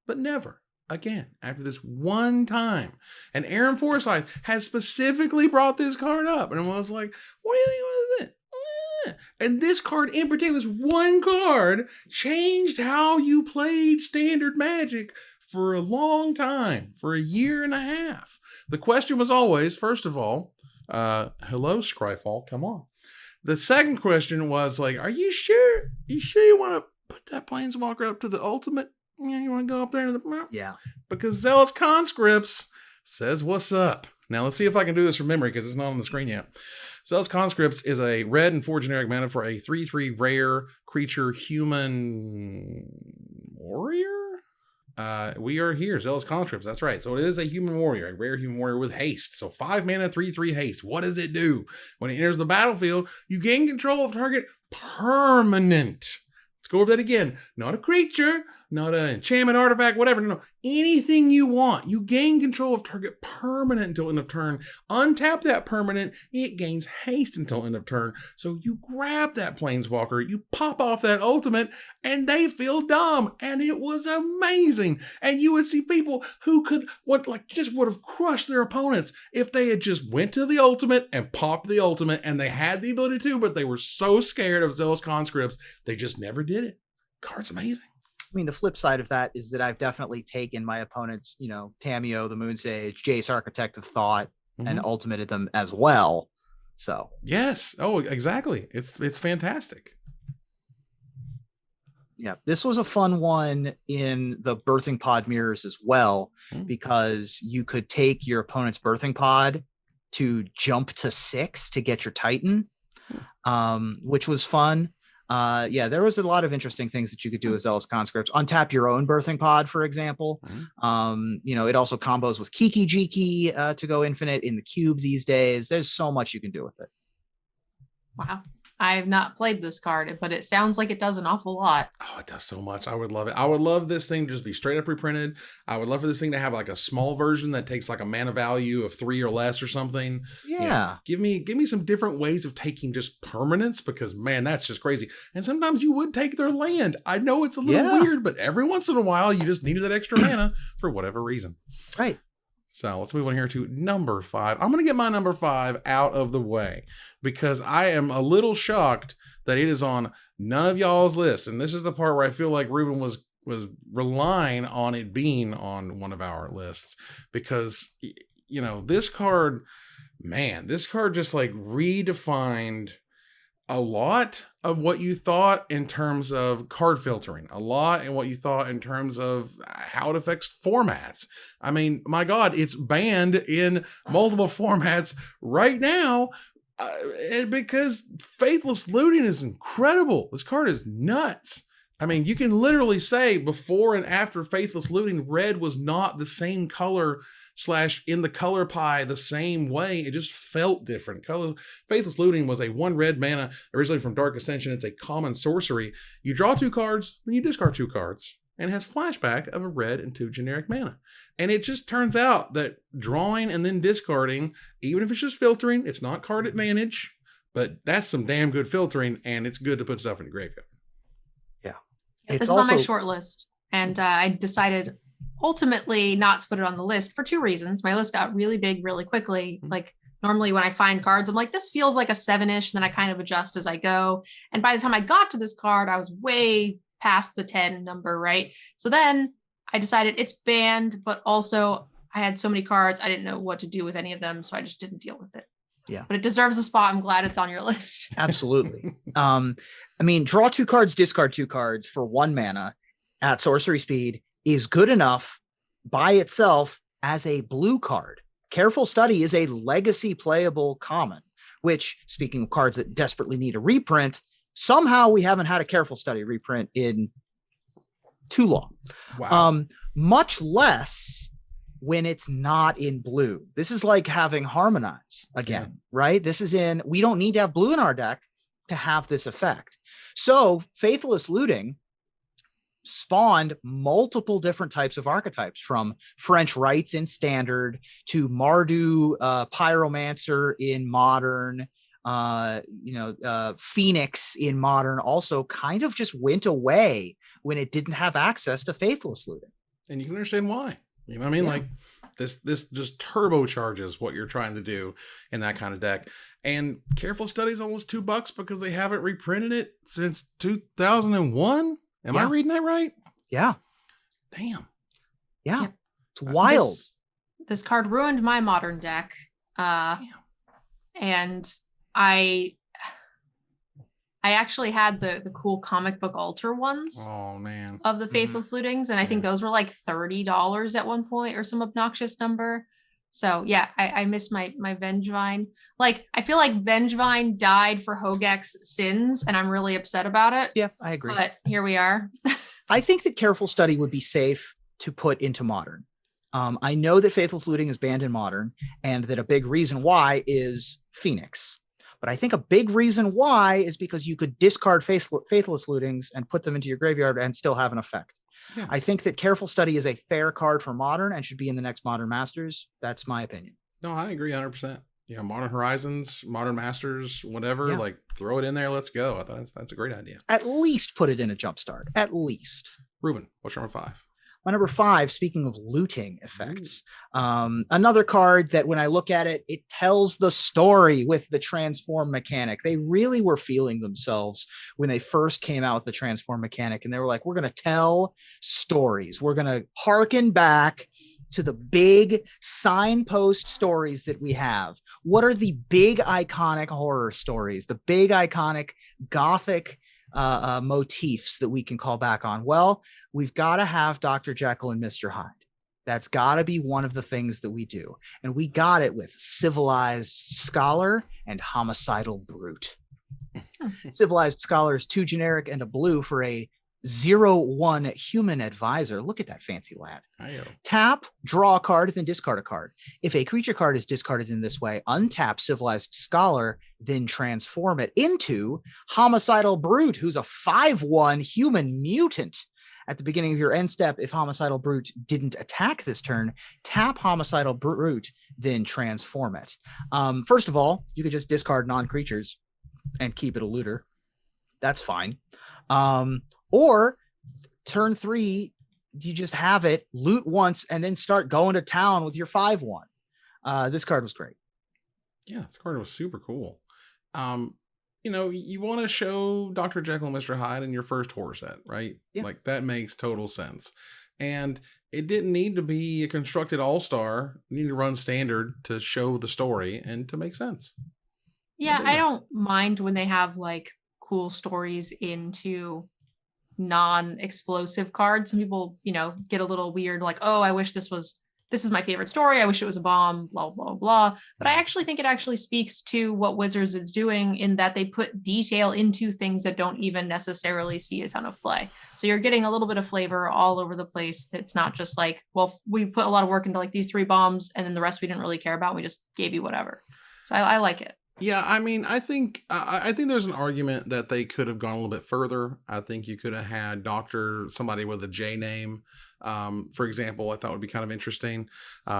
but never again after this one time. And Aaron Forsythe has specifically brought this card up, and I was like, what do you think about it? And this card in particular, this one card, changed how you played Standard Magic for a long time, for a year and a half. The question was always, first of all, hello, Scryfall, come on. The second question was like, are you sure? You sure you want to put that planeswalker up to the ultimate? Yeah, you want to go up there to the Yeah. Because Zealous Conscripts says what's up. Now let's see if I can do this from memory because it's not on the screen yet. Zealous Conscripts is a red and 4 generic mana for a 3/3 rare creature human warrior. We are here, Zealous Conscripts. That's right. So it is a human warrior, a rare human warrior with haste. So 5 mana, 3/3 haste. What does it do? When it enters the battlefield, you gain control of target permanent. Let's go over that again. Not a creature, not an enchantment, artifact, whatever. No, anything you want. You gain control of target permanent until end of turn. Untap that permanent. It gains haste until end of turn. So you grab that planeswalker, you pop off that ultimate, and they feel dumb. And it was amazing. And you would see people who would have crushed their opponents if they had just went to the ultimate and popped the ultimate, and they had the ability to, but they were so scared of Zealous Conscripts, they just never did it. Card's amazing. I mean, the flip side of that is that I've definitely taken my opponents, Tamio, the Moon Sage, Jace, Architect of Thought, and ultimated them as well. So yes. Oh, exactly. It's fantastic. Yeah, this was a fun one in the birthing pod mirrors as well, because you could take your opponent's birthing pod to jump to 6 to get your Titan, which was fun. There was a lot of interesting things that you could do with Zealous Conscripts. Untap your own birthing pod, for example. It also combos with Kiki Jiki to go infinite in the cube these days. There's so much you can do with it. Wow. I have not played this card, but it sounds like it does an awful lot. Oh, it does so much. I would love it. I would love this thing to just be straight up reprinted. I would love for this thing to have like a small version that takes like a mana value of 3 or less or something. Yeah. Give me some different ways of taking just permanence, because man, that's just crazy. And sometimes you would take their land. I know it's a little weird, but every once in a while you just needed that extra mana for whatever reason. Right. So let's move on here to number 5. I'm going to get my number 5 out of the way because I am a little shocked that it is on none of y'all's list. And this is the part where I feel like Ruben was relying on it being on one of our lists, because, this card just like redefined a lot of what you thought in terms of card filtering, a lot in what you thought in terms of how it affects formats. I mean, my God, it's banned in multiple formats right now because Faithless Looting is incredible. This card is nuts. I mean, you can literally say before and after Faithless Looting, red was not the same color / in the color pie the same way. It just felt different. Faithless Looting was a 1 red mana, originally from Dark Ascension. It's a common sorcery. You draw 2 cards, then you discard 2 cards. And it has flashback of a red and 2 generic mana. And it just turns out that drawing and then discarding, even if it's just filtering, it's not card advantage, but that's some damn good filtering, and it's good to put stuff in the graveyard. This is on my short list, and I decided ultimately not to put it on the list for 2 reasons. My list got really big really quickly. Like normally when I find cards, I'm like, this feels like a 7-ish, then I kind of adjust as I go. And by the time I got to this card, I was way past the 10 number, right? So then I decided it's banned, but also I had so many cards, I didn't know what to do with any of them, so I just didn't deal with it. Yeah. But it deserves a spot. I'm glad it's on your list. Absolutely. Draw 2 cards, discard 2 cards for 1 mana at sorcery speed is good enough by itself as a blue card. Careful Study is a legacy playable common, which, speaking of cards that desperately need a reprint, somehow we haven't had a Careful Study reprint in too long. Wow. Much less when it's not in blue. This is like having Harmonize again, right? We don't need to have blue in our deck to have this effect. So Faithless Looting spawned multiple different types of archetypes, from French Rites in Standard to Mardu Pyromancer in Modern, Phoenix in Modern also kind of just went away when it didn't have access to Faithless Looting. And you can understand why. You know what I mean? Yeah. Like this just turbocharges what you're trying to do in that kind of deck. And Careful Study is almost $2 because they haven't reprinted it since 2001. Am I reading that right? Yeah. Damn. Yeah. It's wild. This card ruined my Modern deck. And I I actually had the cool comic book altar ones. Oh man. Of the Faithless Lootings, and I think those were like $30 at one point or some obnoxious number. So yeah, I miss my Vengevine. Like I feel like Vengevine died for Hogek's sins, and I'm really upset about it. Yeah, I agree. But here we are. I think that Careful Study would be safe to put into Modern. I know that Faithless Looting is banned in Modern, and that a big reason why is Phoenix. But I think a big reason why is because you could discard Faithless Lootings and put them into your graveyard and still have an effect. Yeah. I think that Careful Study is a fair card for Modern and should be in the next Modern Masters. That's my opinion. No, I agree 100%. Yeah, Modern Horizons, Modern Masters, whatever, like throw it in there. Let's go. I thought that's a great idea. At least put it in a Jumpstart. At least. Ruben, what's your number 5? My number 5, speaking of looting effects, another card that when I look at it, it tells the story with the transform mechanic. They really were feeling themselves when they first came out with the transform mechanic. And they were like, we're going to tell stories. We're going to harken back to the big signpost stories that we have. What are the big iconic horror stories, the big iconic gothic motifs that we can call back on? Well, we've got to have Dr. Jekyll and Mr. Hyde. That's got to be one of the things that we do. And we got it with Civilized Scholar and Homicidal Brute. Civilized Scholar is 2 generic and a blue for a 0/1 human advisor. Look at that fancy lad. Tap, draw a card, then discard a card. If a creature card is discarded in this way, untap Civilized Scholar, then transform it into Homicidal Brute, who's a 5/1 human mutant. At the beginning of your end step, if Homicidal Brute didn't attack this turn, tap Homicidal Brute, then transform it. First of all, you could just discard non-creatures and keep it a looter. That's fine. Or turn 3, you just have it loot once and then start going to town with your 5/1. This card was great. Yeah, this card was super cool. You know, you want to show Dr. Jekyll and Mr. Hyde in your first horror set, right? Yeah. Like that makes total sense. And it didn't need to be a constructed all-star. You need to run standard to show the story and to make sense. Yeah, I don't mind when they have like cool stories into non-explosive cards. Some people, you know, get a little weird, like, oh, I wish this is my favorite story. I wish it was a bomb, blah, blah, blah. But I actually think it actually speaks to what Wizards is doing in that they put detail into things that don't even necessarily see a ton of play. So you're getting a little bit of flavor all over the place. It's not just like, well, we put a lot of work into like these 3 bombs and then the rest we didn't really care about. We just gave you whatever. So I like it. Yeah, I mean, I think there's an argument that they could have gone a little bit further. I think you could have had somebody with a J name, for example. I thought would be kind of interesting.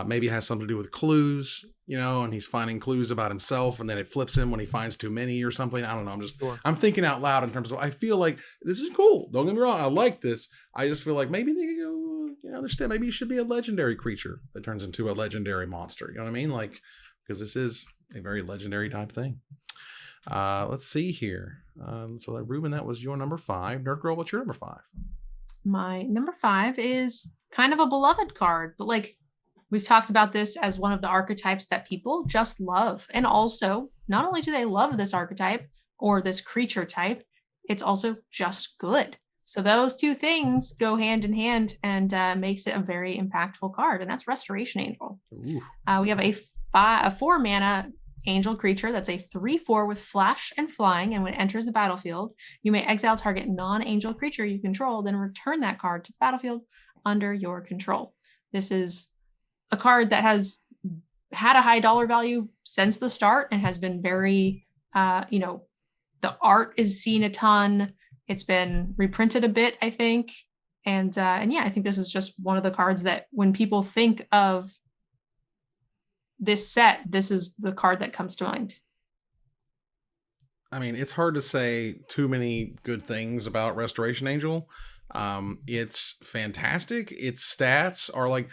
Maybe it has something to do with clues, you know, and he's finding clues about himself, and then it flips him when he finds too many or something. I don't know. I'm thinking out loud in terms of, I feel like this is cool. Don't get me wrong. I like this. I just feel like maybe they could go, you know, understand. Maybe it should be a legendary creature that turns into a legendary monster. You know what I mean? Like, because this is a very legendary type thing. Let's see here. So Ruben, that was your number 5. Nerd Girl, what's your number 5? My number 5 is kind of a beloved card, but like we've talked about this as one of the archetypes that people just love. And also, not only do they love this archetype or this creature type, it's also just good. So those 2 things go hand in hand and makes it a very impactful card. And that's Restoration Angel. We have a 4 mana angel creature that's a 3/4 with flash and flying, and when it enters the battlefield, you may exile target non-angel creature you control, then return that card to the battlefield under your control. This is a card that has had a high dollar value since the start and has been very, you know, the art is seen a ton. It's been reprinted a bit, I think, and yeah, I think this is just one of the cards that when people think of this set, this is the card that comes to mind. I mean, it's hard to say too many good things about Restoration Angel. It's fantastic. Its stats are like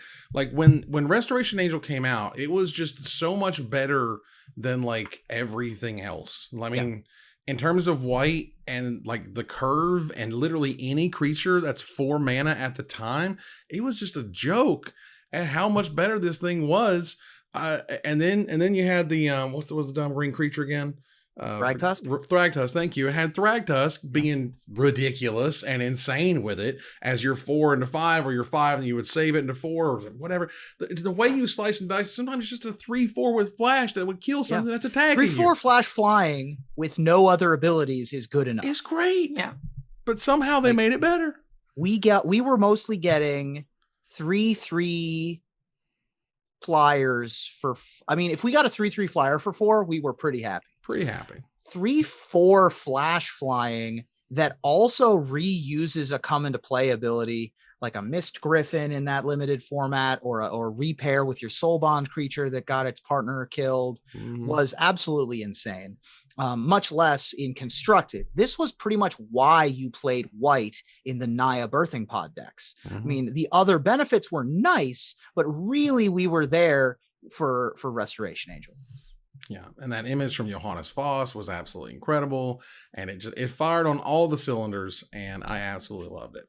when Restoration Angel came out, it was just so much better than like everything else. I mean, in terms of white and like the curve and literally any creature that's 4 mana at the time, it was just a joke at how much better this thing was. And then you had the what was the dumb green creature again? Thragtusk? Thragtusk, thank you. It had Thragtusk being ridiculous and insane with it as your 4 into 5 or your 5 and you would save it into 4 or whatever. The way you slice and dice, sometimes it's just a 3/4 with flash that would kill something that's attacking 3/4 flash flying with no other abilities is good enough. It's great. Yeah. But somehow they made it better. We were mostly getting 3/3 flyers for, I mean, if we got a 3/3 flyer for 4, we were pretty happy. 3/4 flash flying that also reuses a come into play ability like a Mist Griffin in that limited format, or repair with your soul bond creature that got its partner killed, was absolutely insane. Much less in constructed. This was pretty much why you played white in the Naya birthing pod decks. I mean, the other benefits were nice, but really we were there for Restoration Angel. Yeah, and that image from Johannes Voss was absolutely incredible, and it fired on all the cylinders, and I absolutely loved it.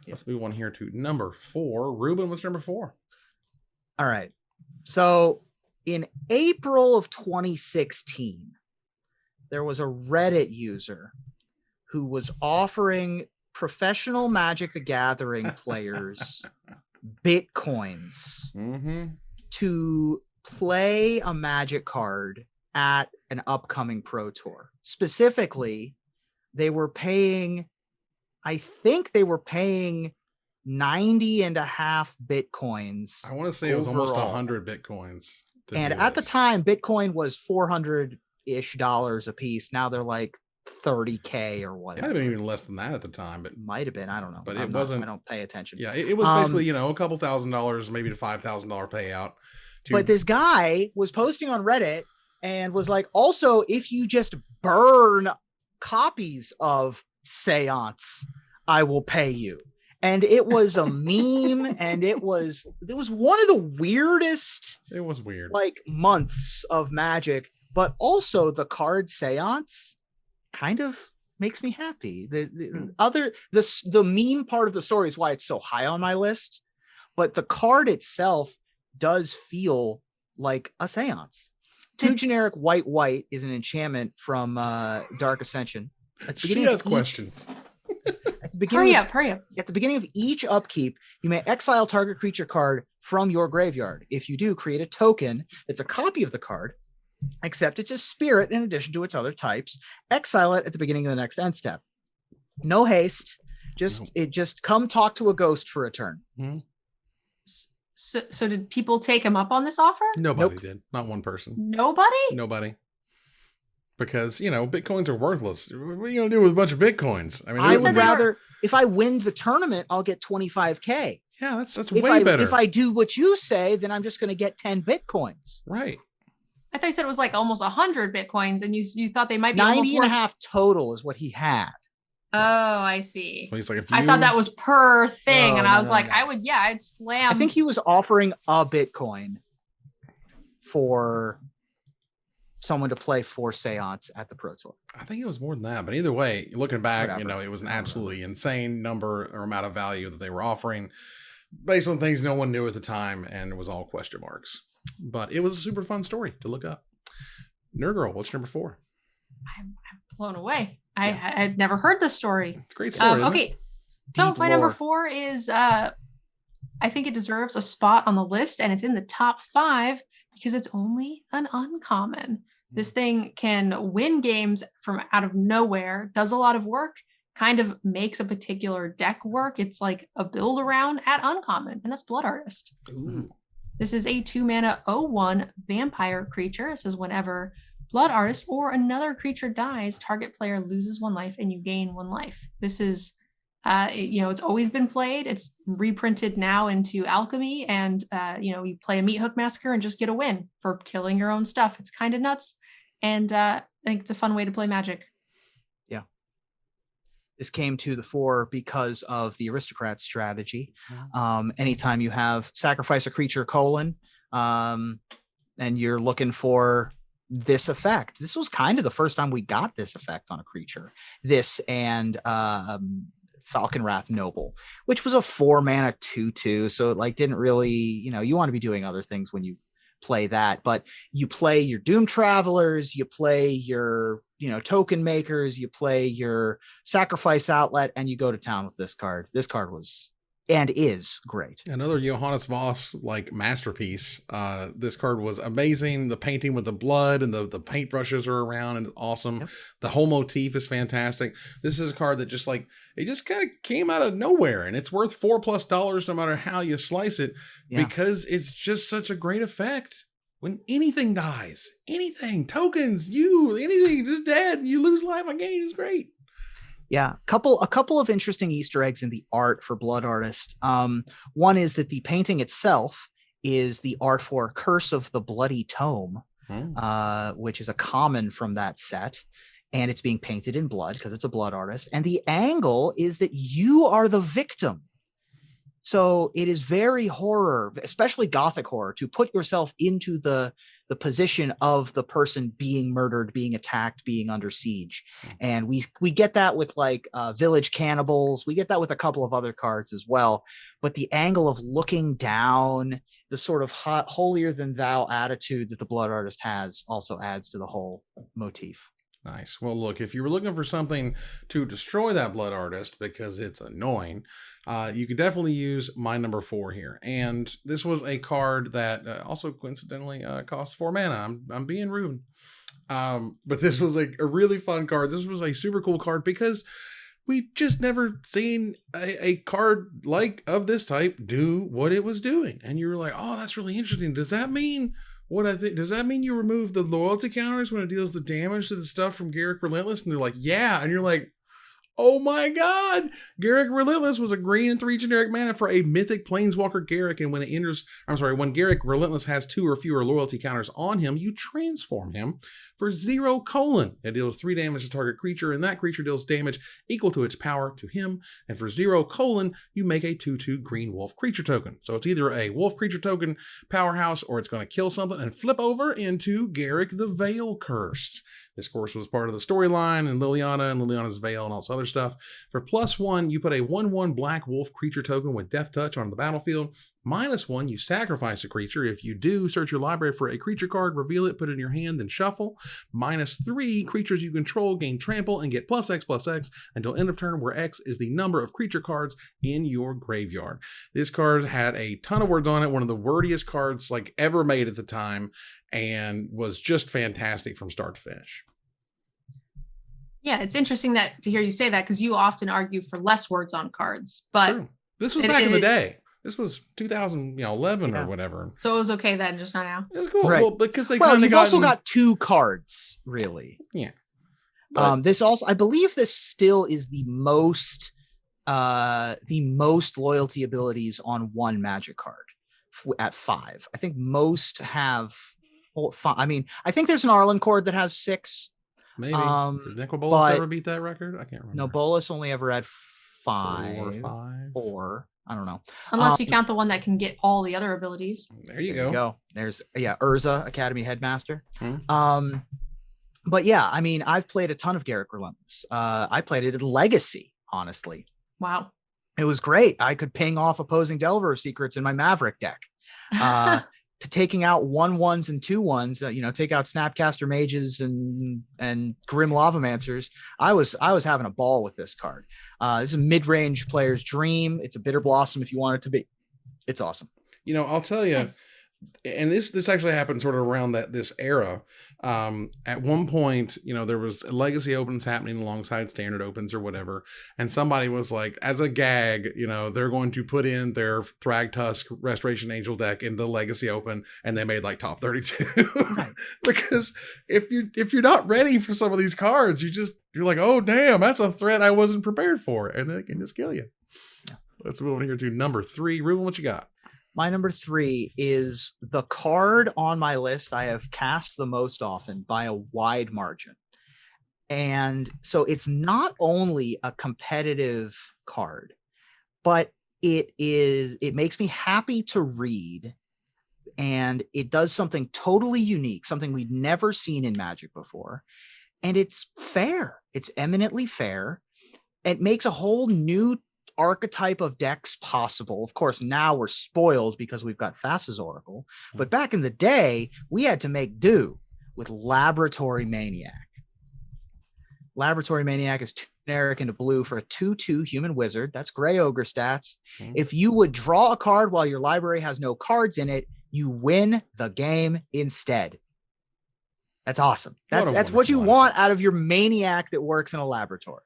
Let's move on here to number 4. Ruben, what's number 4? All right. So in April of 2016, there was a Reddit user who was offering professional Magic the Gathering players Bitcoins to play a Magic card at an upcoming Pro Tour. Specifically, they were paying, I think they were paying 90.5 Bitcoins. I want to say it was almost 100 Bitcoins. And at the time, Bitcoin was $400-ish a piece. Now they're like 30K or whatever. It might have been even less than that at the time, but might have been. I don't know. But it wasn't. I don't pay attention. Yeah, it was basically, a couple $1,000s, maybe to $5,000 payout. But this guy was posting on Reddit and was like, also, if you just burn copies of Seance, I will pay you. And it was a meme, and it was one of the weirdest. It was weird. Like months of Magic, but also the card Seance kind of makes me happy. The meme part of the story is why it's so high on my list, but the card itself does feel like a Seance. 2 generic white is an enchantment from Dark Ascension. She has questions. Hurry up. At the beginning of each upkeep, you may exile target creature card from your graveyard. If you do, create a token that's a copy of the card, except it's a spirit in addition to its other types. Exile it at the beginning of the next end step. No haste. Just come talk to a ghost for a turn. So did people take him up on this offer? Nobody did. Not one person. Nobody? Because, Bitcoins are worthless. What are you going to do with a bunch of Bitcoins? I mean, I would rather, if I win the tournament, I'll get 25K. Yeah, that's way better. If I do what you say, then I'm just going to get 10 Bitcoins. Right. I thought you said it was like almost 100 Bitcoins, and you thought they might be 90.5 total is what he had. Oh, I see. So he's like, I thought that was per thing, I'd slam. I think he was offering a Bitcoin for someone to play for Seance at the Pro Tour. I think it was more than that, but either way, looking back, it was an absolutely insane number or amount of value that they were offering based on things no one knew at the time, and it was all question marks. But it was a super fun story to look up. Nerd Girl, what's number 4? I'm blown away. I had never heard this story. It's a great story. Okay, so my number 4 is I think it deserves a spot on the list, and it's in the top 5 because it's only an uncommon. This thing can win games from out of nowhere, does a lot of work, kind of makes a particular deck work. It's like a build around at uncommon, and that's Blood Artist. Ooh. This is a 2-mana 0/1 vampire creature. It says whenever Blood Artist or another creature dies, target player loses 1 life and you gain 1 life. This is, it's always been played. It's reprinted now into Alchemy, and, you play a Meat Hook Massacre and just get a win for killing your own stuff. It's kind of nuts. And I think it's a fun way to play Magic. Yeah. This came to the fore because of the Aristocrat strategy. Anytime you have sacrifice a creature : and you're looking for this effect. This was kind of the first time we got this effect on a creature. This and Falcon Wrath Noble, which was a 4-mana 2/2. So it didn't really, you want to be doing other things when you play that. But you play your Doom Travelers, you play your, token makers, you play your Sacrifice Outlet, and you go to town with this card. This card was and is great. Another Johannes Voss like masterpiece. This card was amazing. The painting with the blood and the paintbrushes are around and awesome. Yep. The whole motif is fantastic. This is a card that just kind of came out of nowhere, and it's worth $4+ no matter how you slice it, because it's just such a great effect. When anything dies, anything, tokens, anything just dead, you lose life on game is great. Yeah, a couple of interesting Easter eggs in the art for Blood Artist. One is that the painting itself is the art for Curse of the Bloody Tome, which is a common from that set. And it's being painted in blood because it's a blood artist. And the angle is that you are the victim. So it is very horror, especially Gothic horror, to put yourself into the position of the person being murdered, being attacked, being under siege. And we get that with Village Cannibals. We get that with a couple of other cards as well. But the angle of looking down, the sort of holier than thou attitude that the blood artist has also adds to the whole motif. Nice. Well, look, if you were looking for something to destroy that blood artist because it's annoying, you could definitely use my number 4 here. And this was a card that also coincidentally cost 4 mana. I'm being rude. But this was a really fun card. This was a super cool card because we just never seen a card of this type do what it was doing. And you were like, oh, that's really interesting. Does that mean... does that mean you remove the loyalty counters when it deals the damage to the stuff from Garrick Relentless? And they're like, yeah. And you're like, oh my God. Garrick Relentless was a green and 3 generic mana for a mythic planeswalker Garrick. And when when Garrick Relentless has 2 or fewer loyalty counters on him, you transform him for 0:. It deals 3 damage to target creature, and that creature deals damage equal to its power to him. And for 0:, you make a 2/2 green wolf creature token. So it's either a wolf creature token powerhouse, or it's going to kill something and flip over into Garrick the Veil Cursed. This, of course, was part of the storyline and Liliana's Veil and all this other stuff. For +1, you put a 1/1 black wolf creature token with Death Touch on the battlefield. -1, you sacrifice a creature. If you do, search your library for a creature card, reveal it, put it in your hand, then shuffle. -3, creatures you control gain trample and get +X/+X until end of turn, where X is the number of creature cards in your graveyard. This card had a ton of words on it, one of the wordiest cards ever made at the time, and was just fantastic from start to finish. Yeah, it's interesting to hear you say that, because you often argue for less words on cards. But this was back in the day. This was 2011 or whatever. So it was okay then, just not now. It was cool. Right. Well, because you've also got 2 cards, really. Yeah. This also, I believe, this still is the most loyalty abilities on one Magic card at 5. I think most have 4, 5. I mean, I think there's an Arlen Cord that has 6. Maybe. Did Nicol Bolas ever beat that record? I can't remember. No, Bolas only ever had 5. 4 or 5. 4. I don't know. Unless you count the one that can get all the other abilities. There you go. There's Urza, Academy Headmaster. But yeah, I mean, I've played a ton of Garrick Relentless. I played it at Legacy, honestly. Wow. It was great. I could ping off opposing Delver secrets in my Maverick deck. Taking out 1/1s and 2/1s, take out Snapcaster Mages and Grim Lavamancers. I was having a ball with this card. This is a mid-range player's dream. It's a Bitter Blossom if you want it to be. It's awesome. I'll tell you, and this actually happened sort of around this era. At one point, there was legacy opens happening alongside standard opens or whatever, and somebody was like, as a gag, they're going to put in their Thragtusk Restoration Angel deck in the legacy open, and they made top 32. Right. Because if you're not ready for some of these cards, you're like, oh damn, that's a threat I wasn't prepared for, and they can just kill you. Yeah. Let's move on here to number 3. Ruben, what you got? My number 3 is the card on my list I have cast the most often by a wide margin. And so it's not only a competitive card, but it makes me happy to read. And it does something totally unique, something we'd never seen in Magic before. And it's fair. It's eminently fair. It makes a whole new archetype of decks possible. Of course, now we're spoiled because we've got Thassa's Oracle, but back in the day, we had to make do with Laboratory Maniac. Laboratory Maniac is 2 generic into blue for a 2/2 human wizard. That's gray ogre stats. If you would draw a card while your library has no cards in it, you win the game instead. That's awesome. That's what you want out of your Maniac that works in a laboratory.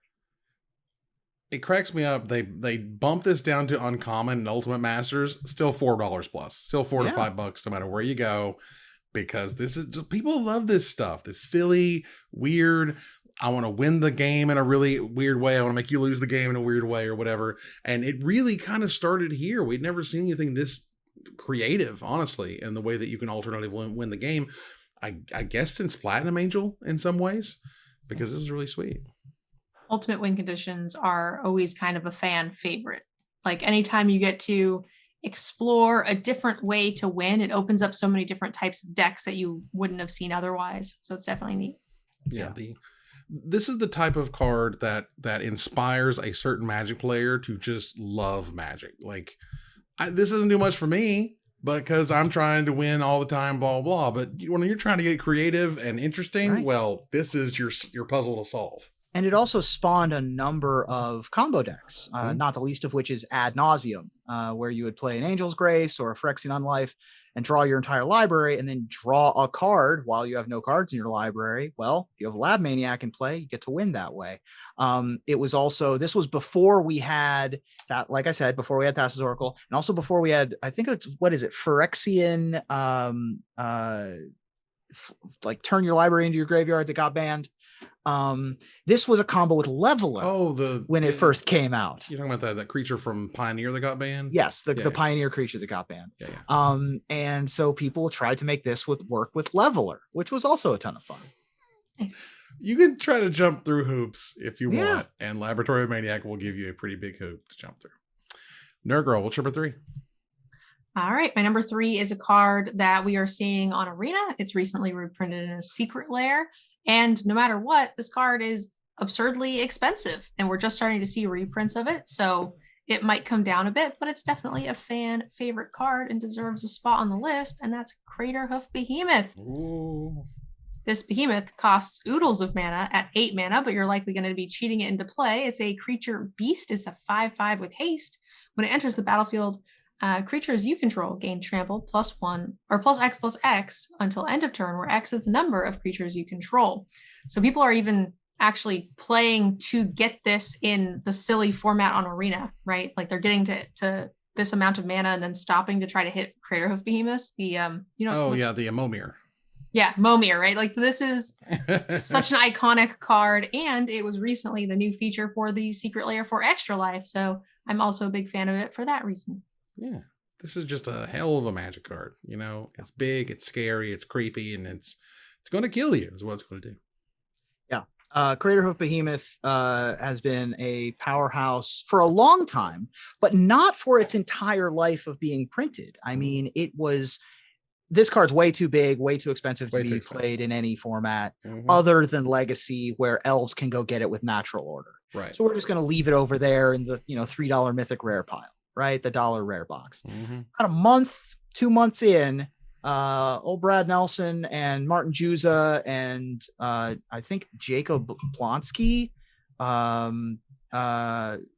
It cracks me up. They bump this down to uncommon and Ultimate Masters, still $4 plus, still $4 to $5 no matter where you go, because this is just, people love this stuff. This silly, weird, I want to win the game in a really weird way. I want to make you lose the game in a weird way or whatever. And it really kind of started here. We'd never seen anything this creative, honestly, in the way that you can alternatively win the game. I guess since Platinum Angel in some ways, because it was really sweet. Ultimate win conditions are always kind of a fan favorite. Like anytime you get to explore a different way to win, it opens up so many different types of decks that you wouldn't have seen otherwise. So it's definitely neat. Yeah. This is the type of card that inspires a certain Magic player to just love Magic. Like, this doesn't do much for me because I'm trying to win all the time, blah, blah. But when you're trying to get creative and interesting, well, this is your puzzle to solve. And it also spawned a number of combo decks, not the least of which is Ad Nauseam, where you would play an Angel's Grace or a Phyrexian Unlife and draw your entire library and then draw a card while you have no cards in your library. Well, if you have a Lab Maniac in play, you get to win that way. It was also, this was before we had that, like I said, before we had Thassa's Oracle, and also before we had, I think it's, what is it? Phyrexian, like turn your library into your graveyard that got banned. This was a combo with Leveler. When it first came out. You're talking about that creature from Pioneer that got banned? Yes, the Pioneer creature that got banned. Yeah. And so people tried to make this work with Leveler, which was also a ton of fun. Nice. You can try to jump through hoops if you want, and Laboratory Maniac will give you a pretty big hoop to jump through. Nerd Girl, what's your number 3? All right, my number 3 is a card that we are seeing on Arena. It's recently reprinted in a Secret Lair. And no matter what, this card is absurdly expensive, and we're just starting to see reprints of it. So it might come down a bit, but it's definitely a fan favorite card and deserves a spot on the list. And that's Crater Hoof Behemoth. Ooh. This behemoth costs oodles of mana at 8 mana, but you're likely going to be cheating it into play. It's a creature beast. It's a 5/5 with haste. When it enters the battlefield, creatures you control gain trampled +1 or +X until end of turn, where X is the number of creatures you control. So people are even actually playing to get this in the silly format on Arena, right? Like they're getting to this amount of mana and then stopping to try to hit Crater Hoof Behemoths. The the Momir. Yeah, Momir, right? Like this is such an iconic card, and it was recently the new feature for the Secret Lair for Extra Life. So I'm also a big fan of it for that reason. Yeah, this is just a hell of a Magic card. You know, it's big, it's scary, it's creepy, and it's going to kill you is what it's going to do. Yeah. Crater Hoof Behemoth has been a powerhouse for a long time, but not for its entire life of being printed. I mean, this card's way too big, way too expensive to be played in any format other than Legacy, where elves can go get it with Natural Order. Right. So we're just going to leave it over there in the $3 Mythic Rare pile. Right, the $1 rare box. About a month, 2 months in, old Brad Nelson and Martin Juza and I think Jacob Blonsky, or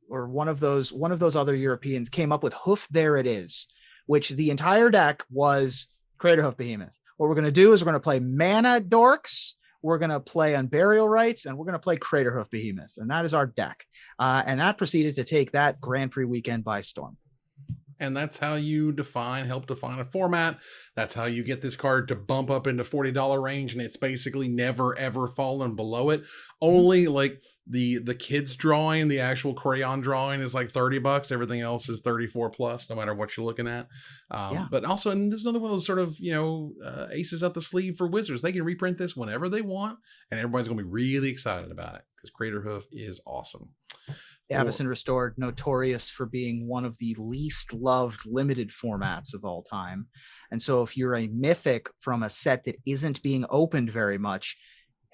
one of those other Europeans came up with Hoof There It Is, which the entire deck was Crater Hoof Behemoth. What we're going to do is we're going to play Mana Dorks. We're going to play Unburial Rites, and we're going to play Crater Hoof Behemoth. And that is our deck. And that proceeded to take that Grand Prix weekend by storm. And that's how you help define a format. That's how you get this card to bump up into $40 range, and it's basically never, ever fallen below it. Only like the kids drawing, the actual crayon drawing is like $30. Everything else is 34 plus, no matter what you're looking at. But also, and this is another one of those sort of, aces up the sleeve for Wizards. They can reprint this whenever they want, and everybody's going to be really excited about it because Crater Hoof is awesome. Avacyn Restored, notorious for being one of the least loved limited formats of all time. And so if you're a mythic from a set that isn't being opened very much,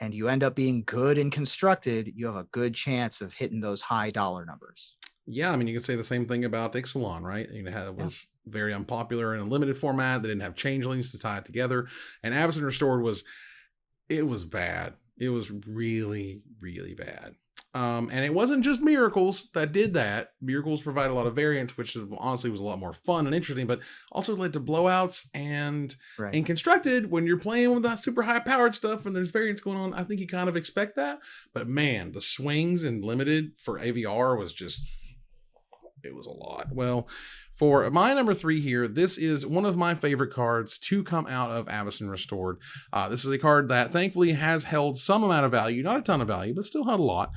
and you end up being good and constructed, you have a good chance of hitting those high dollar numbers. Yeah, I mean, you could say the same thing about Ixalan, right? It was very unpopular in a limited format. They didn't have changelings to tie it together. And Avacyn Restored was bad. It was really, really bad. And it wasn't just Miracles that did that. Miracles provide a lot of variance, which honestly was a lot more fun and interesting, but also led to blowouts. And in Constructed, when you're playing with that super high powered stuff and there's variance going on, I think you kind of expect that. But man, the swings in Limited for AVR was just, it was a lot. Well, for my number 3 here, this is one of my favorite cards to come out of Avacyn Restored. This is a card that thankfully has held some amount of value, not a ton of value, but still held a lot.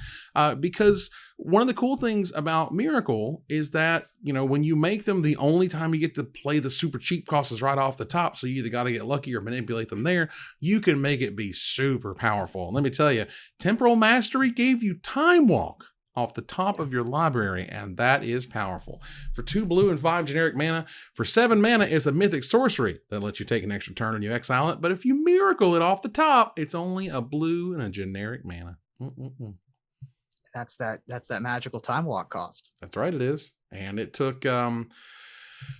Because one of the cool things about Miracle is that, when you make them, the only time you get to play the super cheap cost is right off the top. So you either got to get lucky or manipulate them there. You can make it be super powerful. And let me tell you, Temporal Mastery gave you Time Walk off the top of your library, and that is powerful. For 2 blue and 5 generic mana, for 7 mana, it's a mythic sorcery that lets you take an extra turn and you exile it, but if you miracle it off the top, it's only a blue and a generic mana. That's that magical time walk cost. That's right, it is. And it took,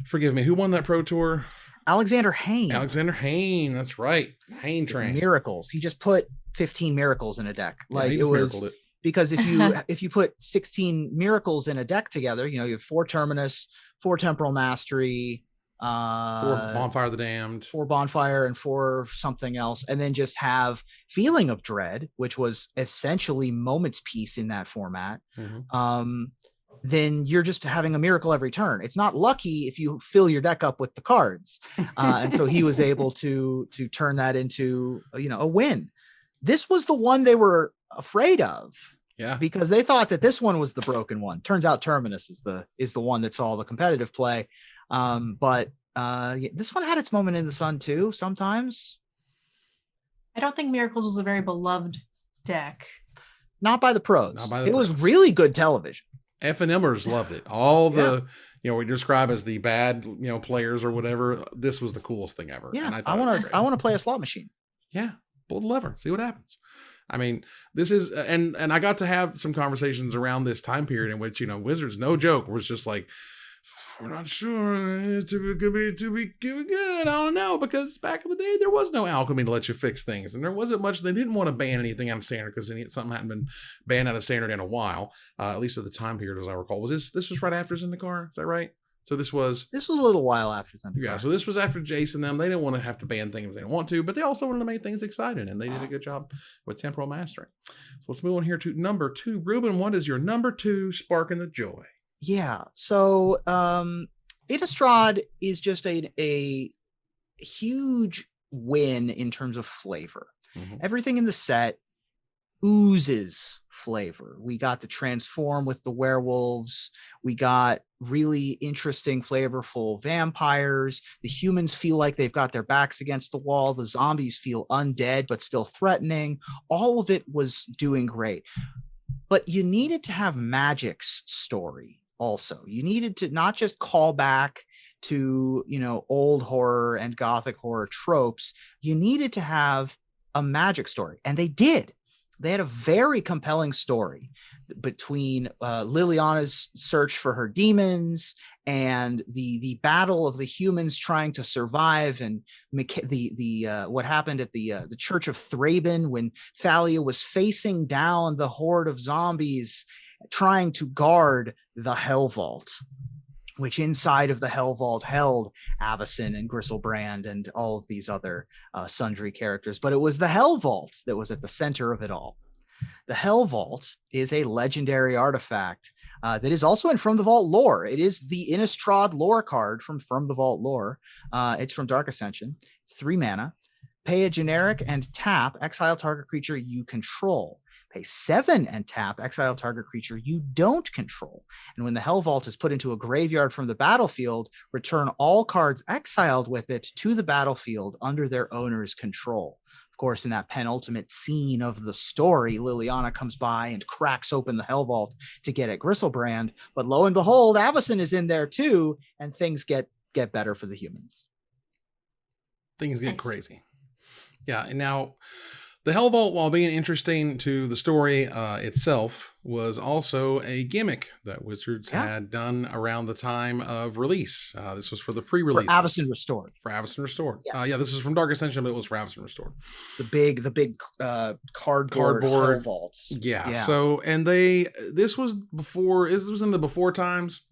forgive me, who won that Pro Tour? Alexander Hayne. Alexander Hayne, that's right. Hayne train. Miracles. He just put 15 miracles in a deck. Like it was... Because if you put 16 miracles in a deck together, you have 4 Terminus, 4 Temporal Mastery, 4 Bonfire the Damned, 4 Bonfire, and 4 something else, and then just have Feeling of Dread, which was essentially Moment's Peace in that format. Then you're just having a miracle every turn. It's not lucky if you fill your deck up with the cards, and so he was able to turn that into a win. This was the one they were afraid of, because they thought that this one was the broken one. Turns out Terminus is the one that's all the competitive play. But this one had its moment in the sun too. Sometimes I don't think Miracles was a very beloved deck. Not by the pros. It was really good television. FNMers loved it. All the we describe as the bad players or whatever. This was the coolest thing ever. Yeah, and I want to play a slot machine. Yeah, pull the lever, see what happens. I mean, this is, and I got to have some conversations around this time period in which, Wizards, no joke, was just like, we're not sure it could be good. I don't know, because back in the day, there was no alchemy to let you fix things. And there wasn't much, they didn't want to ban anything out of standard because something hadn't been banned out of standard in a while, at least at the time period, as I recall. Was this was right after Zendikar? Is that right? So this was a little while after Zendikar. Yeah, so this was after Jace and them. They didn't want to have to ban things they didn't want to, but they also wanted to make things exciting, and they did a good job with Temporal Mastery. So let's move on here to number 2. Ruben, what is your number 2 sparking the joy? Yeah, so Innistrad is just a huge win in terms of flavor. Everything in the set oozes flavor. We got the transform with the werewolves. We got really interesting, flavorful vampires. The humans feel like they've got their backs against the wall. The zombies feel undead, but still threatening. All of it was doing great. But you needed to have Magic's story also. You needed to not just call back to, old horror and gothic horror tropes. You needed to have a Magic story. And they did. They had a very compelling story between Liliana's search for her demons and the battle of the humans trying to survive, and what happened at the Church of Thraben when Thalia was facing down the horde of zombies trying to guard the Hell Vault, which inside of the Hell Vault held Avacyn and Gristlebrand and all of these other sundry characters. But it was the Hell Vault that was at the center of it all. The Hell Vault is a legendary artifact that is also in From the Vault lore. It is the Innistrad lore card from the Vault lore. It's from Dark Ascension. It's 3 mana. Pay a generic and tap, exile target creature you control. Pay 7 and tap, exile target creature you don't control. And when the Hell Vault is put into a graveyard from the battlefield, return all cards exiled with it to the battlefield under their owner's control. Of course, in that penultimate scene of the story, Liliana comes by and cracks open the Hell Vault to get at Gristlebrand. But lo and behold, Avacyn is in there too, and things get better for the humans. Things get crazy. Yeah, and now The Hell Vault, while being interesting to the story itself, was also a gimmick that Wizards had done around the time of release. This was for the pre-release. For Avacyn Restored. For Avacyn Restored. Yes. Yeah, this is from Dark Ascension, but it was for Avacyn Restored. The big cardboard Hell Vaults. Yeah. So, and this was in the before times,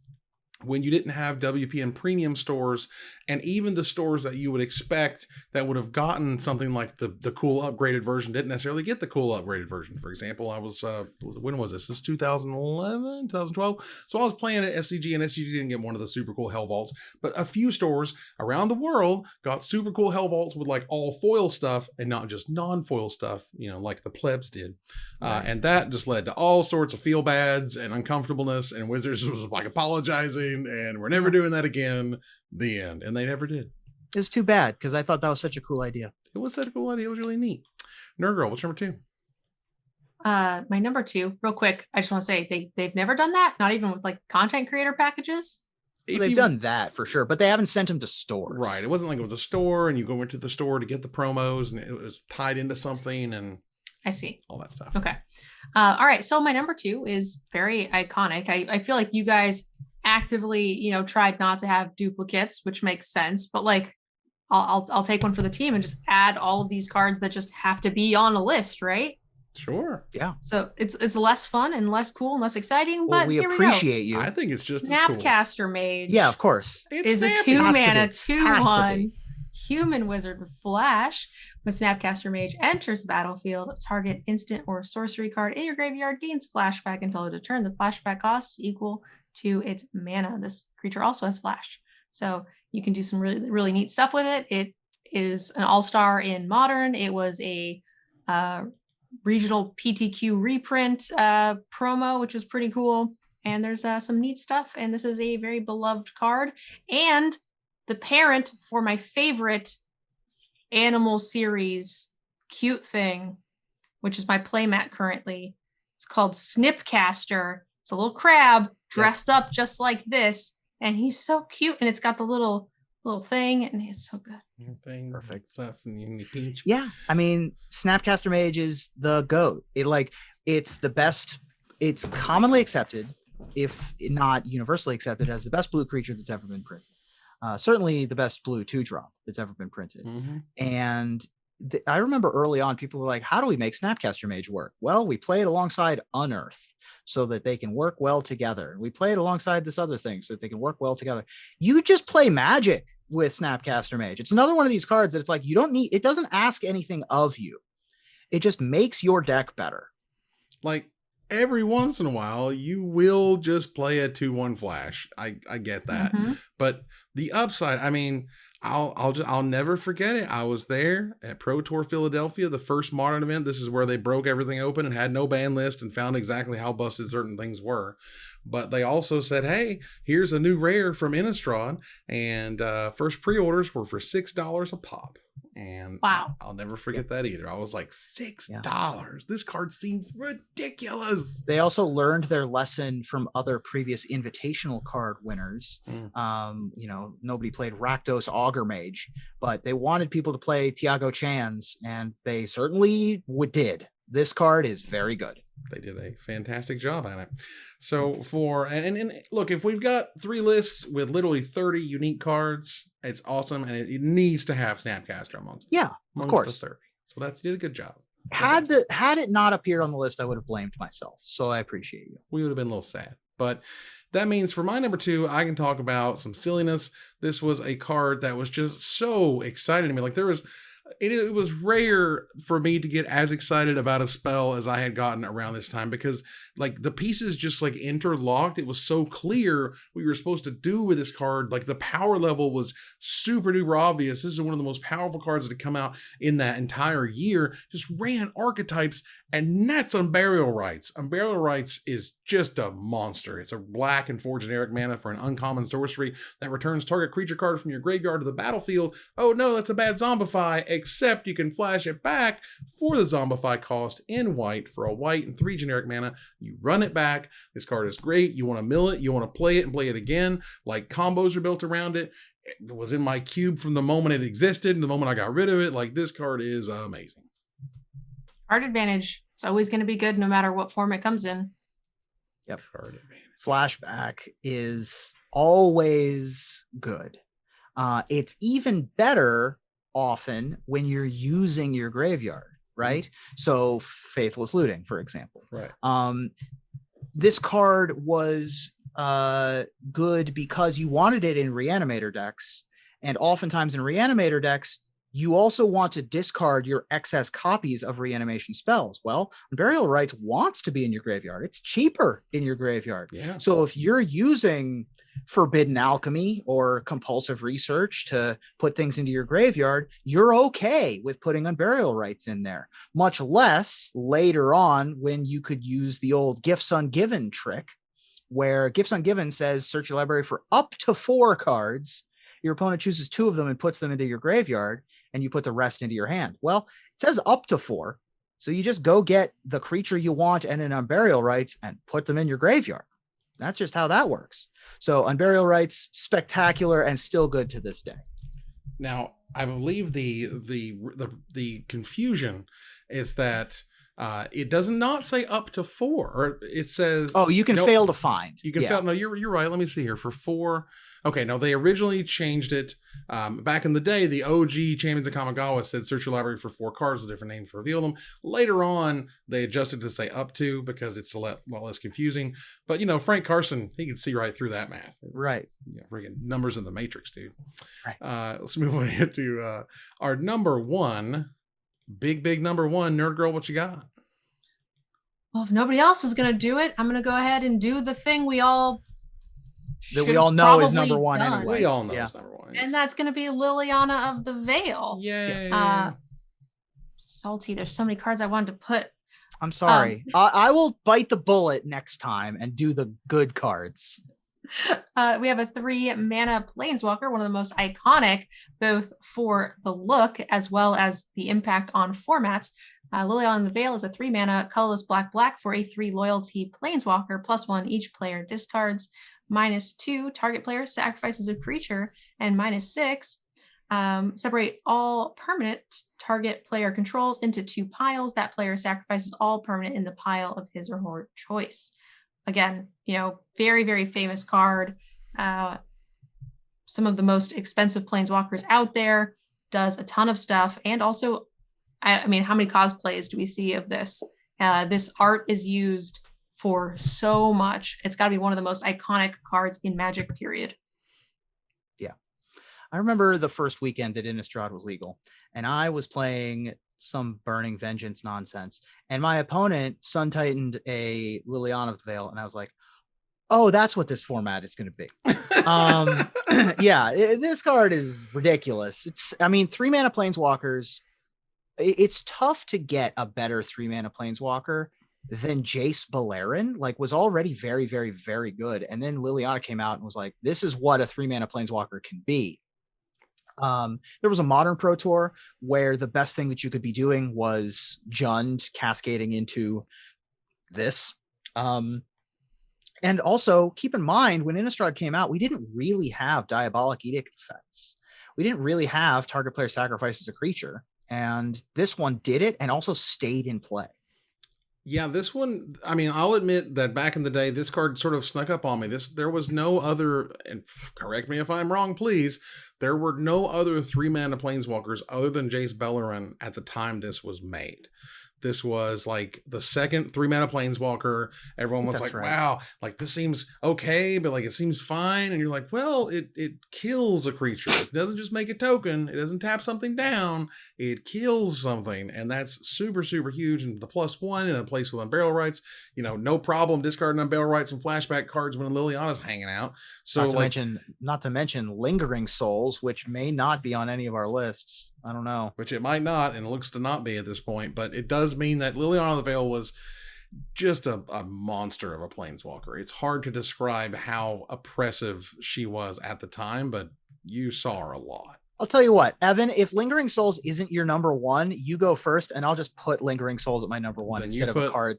when you didn't have WP and premium stores, and even the stores that you would expect that would have gotten something like the cool upgraded version didn't necessarily get the cool upgraded version. For example, I was, when was this? This is 2011, 2012. So I was playing at SCG, and SCG didn't get one of the super cool Hell Vaults, but a few stores around the world got super cool Hell Vaults with like all foil stuff and not just non-foil stuff, like the plebs did. And that just led to all sorts of feel bads and uncomfortableness, and Wizards was like apologizing, and we're never doing that again. The end. And they never did. It's too bad, because I thought that was such a cool idea. It was such a cool idea. It was really neat. Nerd Girl, what's number 2? My number 2, real quick, I just want to say they've never done that, not even with like content creator packages. Well, they've done that for sure, but they haven't sent them to stores. Right. It wasn't like it was a store and you go into the store to get the promos and it was tied into something and I see. All that stuff. Okay. All right. So my number 2 is very iconic. I feel like you guys actively, tried not to have duplicates, which makes sense, but like I'll take one for the team and just add all of these cards that just have to be on a list, right? Sure. Yeah. So it's less fun and less cool and less exciting, but we appreciate you. I think it's just Snapcaster Mage. Yeah, of course. Is a 2-mana 2/1 human wizard with flash. When Snapcaster Mage enters the battlefield, target instant or sorcery card in your graveyard gains flashback until end of turn. The flashback cost is equal to its mana. This creature also has flash, so you can do some really, really neat stuff with it. It is an all-star in Modern. It was a regional PTQ reprint promo, which was pretty cool. And there's some neat stuff. And this is a very beloved card. And the parent for my favorite animal series cute thing, which is my playmat currently. It's called Snipcaster. It's a little crab dressed up just like this, and he's so cute. And it's got the little thing, and it's so good. Perfect stuff. And peach. Yeah, I mean, Snapcaster Mage is the GOAT. It's the best. It's commonly accepted, if not universally accepted, as the best blue creature that's ever been printed. Certainly the best blue 2-drop that's ever been printed. Mm-hmm. And I remember early on, people were like, how do we make Snapcaster Mage work? Well, we play it alongside Unearth so that they can work well together. We play it alongside this other thing so that they can work well together. You just play Magic with Snapcaster Mage. It's another one of these cards that it's like, it doesn't ask anything of you. It just makes your deck better. Like every once in a while, you will just play a 2/1 flash. I get that. Mm-hmm. But the upside, I mean, I'll never forget it. I was there at Pro Tour Philadelphia, the first Modern event. This is where they broke everything open and had no ban list and found exactly how busted certain things were. But they also said, hey, here's a new rare from Innistrad. And first pre-orders were for $6 a pop. And wow, I'll never forget that either. I was like, $6. Yeah. This card seems ridiculous. They also learned their lesson from other previous invitational card winners. Nobody played Rakdos Augur Mage, but they wanted people to play Tiago Chan's, and they certainly did. This card is very good. They did a fantastic job at it. So and look, if we've got 3 lists with literally 30 unique cards, it's awesome, and it needs to have Snapcaster amongst of course. The 30. So you did a good job. Had it not appeared on the list, I would have blamed myself. So I appreciate you. We would have been a little sad, but that means for my number 2, I can talk about some silliness. This was a card that was just so exciting to me. Like it was rare for me to get as excited about a spell as I had gotten around this time, because like the pieces just like interlocked. It was so clear what you were supposed to do with this card. Like the power level was super duper obvious. This is one of the most powerful cards that had come out in that entire year. Just ran archetypes, and that's Unburial Rites. Unburial Rites is just a monster. It's a black and 4 generic mana for an uncommon sorcery that returns target creature card from your graveyard to the battlefield. Oh no, that's a bad Zombify, except you can flash it back for the Zombify cost in white for a white and 3 generic mana. You run it back. This card is great. You want to mill it. You want to play it and play it again. Like combos are built around it. It was in my cube from the moment it existed and the moment I got rid of it. Like this card is amazing. card advantage is always going to be good no matter what form it comes in. Yep. Card advantage. Flashback is always good. It's even better often when you're using your graveyard, right? So Faithless Looting, for example. Right. This card was good because you wanted it in Reanimator decks, and oftentimes in Reanimator decks, you also want to discard your excess copies of reanimation spells. Well, Burial Rites wants to be in your graveyard. It's cheaper in your graveyard. Yeah. So if you're using Forbidden Alchemy or Compulsive Research to put things into your graveyard, you're okay with putting Unburial Rites in there. Much less later on when you could use the old Gifts Ungiven trick, where Gifts Ungiven says search your library for up to 4 cards. Your opponent chooses 2 of them and puts them into your graveyard, and you put the rest into your hand. Well, it says up to 4. So you just go get the creature you want and an Unburial Rites and put them in your graveyard. That's just how that works. So Unburial Rites, spectacular and still good to this day. Now, I believe the confusion is that it does not say up to 4, or it says, oh, you can fail to find. You can fail. No, you're right. Let me see here. For 4. Okay, no, they originally changed it. Back in the day, the OG Champions of Kamigawa said search your library for 4 cards with different names to reveal them. Later on, they adjusted to say up to because it's a lot less confusing. But, Frank Carson, he can see right through that math. Right. Friggin' numbers in the matrix, dude. Right. Let's move on here to our number 1. Big number 1. Nerd Girl, what you got? Well, if nobody else is going to do it, I'm going to go ahead and do the thing we all know is number 1 done. anyway. We all know it's number 1. And that's going to be Liliana of the Veil. Yay. Salty. There's so many cards I wanted to put. I'm sorry. I will bite the bullet next time and do the good cards. We have a 3-mana Planeswalker, one of the most iconic, both for the look as well as the impact on formats. Liliana of the Veil is a 3-mana colorless black for a 3 loyalty Planeswalker, +1 each player discards, -2 target player sacrifices a creature, and -6 separate all permanent target player controls into 2 piles. That player sacrifices all permanent in the pile of his or her choice. Again, very, very famous card. Some of the most expensive Planeswalkers out there, does a ton of stuff. And also, I mean, how many cosplays do we see of this? This art is used for so much. It's got to be one of the most iconic cards in Magic, period. Yeah. I remember the first weekend that Innistrad was legal, and I was playing some Burning Vengeance nonsense, and my opponent Sun Titaned a Liliana of the Veil, and I was like, oh, that's what this format is going to be. This card is ridiculous. 3-mana Planeswalkers, it's tough to get a better 3-mana Planeswalker than Jace Beleren. Was already very, very, very good. And then Liliana came out and was like, this is what a 3-mana Planeswalker can be. There was a Modern Pro Tour where the best thing that you could be doing was Jund cascading into this. And also keep in mind, when Innistrad came out, we didn't really have Diabolic Edict effects. We didn't really have target player sacrifices a creature. And this one did it and also stayed in play. Yeah, this one, I'll admit that back in the day, this card sort of snuck up on me. There was no other, and correct me if I'm wrong, please, there were no other 3-mana Planeswalkers other than Jace Beleren at the time this was made. This was the second 3-mana Planeswalker. Everyone was like, right. Wow, this seems okay, but it seems fine. And you're like, well, it kills a creature. It doesn't just make a token. It doesn't tap something down. It kills something. And that's super, super huge. And the +1 in a place with Unburial Rites, no problem discarding Unburial Rites and flashback cards when Liliana's hanging out. So not to mention Lingering Souls, which may not be on any of our lists. I don't know. Which it might not, and it looks to not be at this point, but it does mean that Liliana of the Veil was just a monster of a Planeswalker. It's hard to describe how oppressive she was at the time, but you saw her a lot. I'll tell you what, Evan, if Lingering Souls isn't your number 1, you go first, and I'll just put Lingering Souls at my number 1 instead of a card.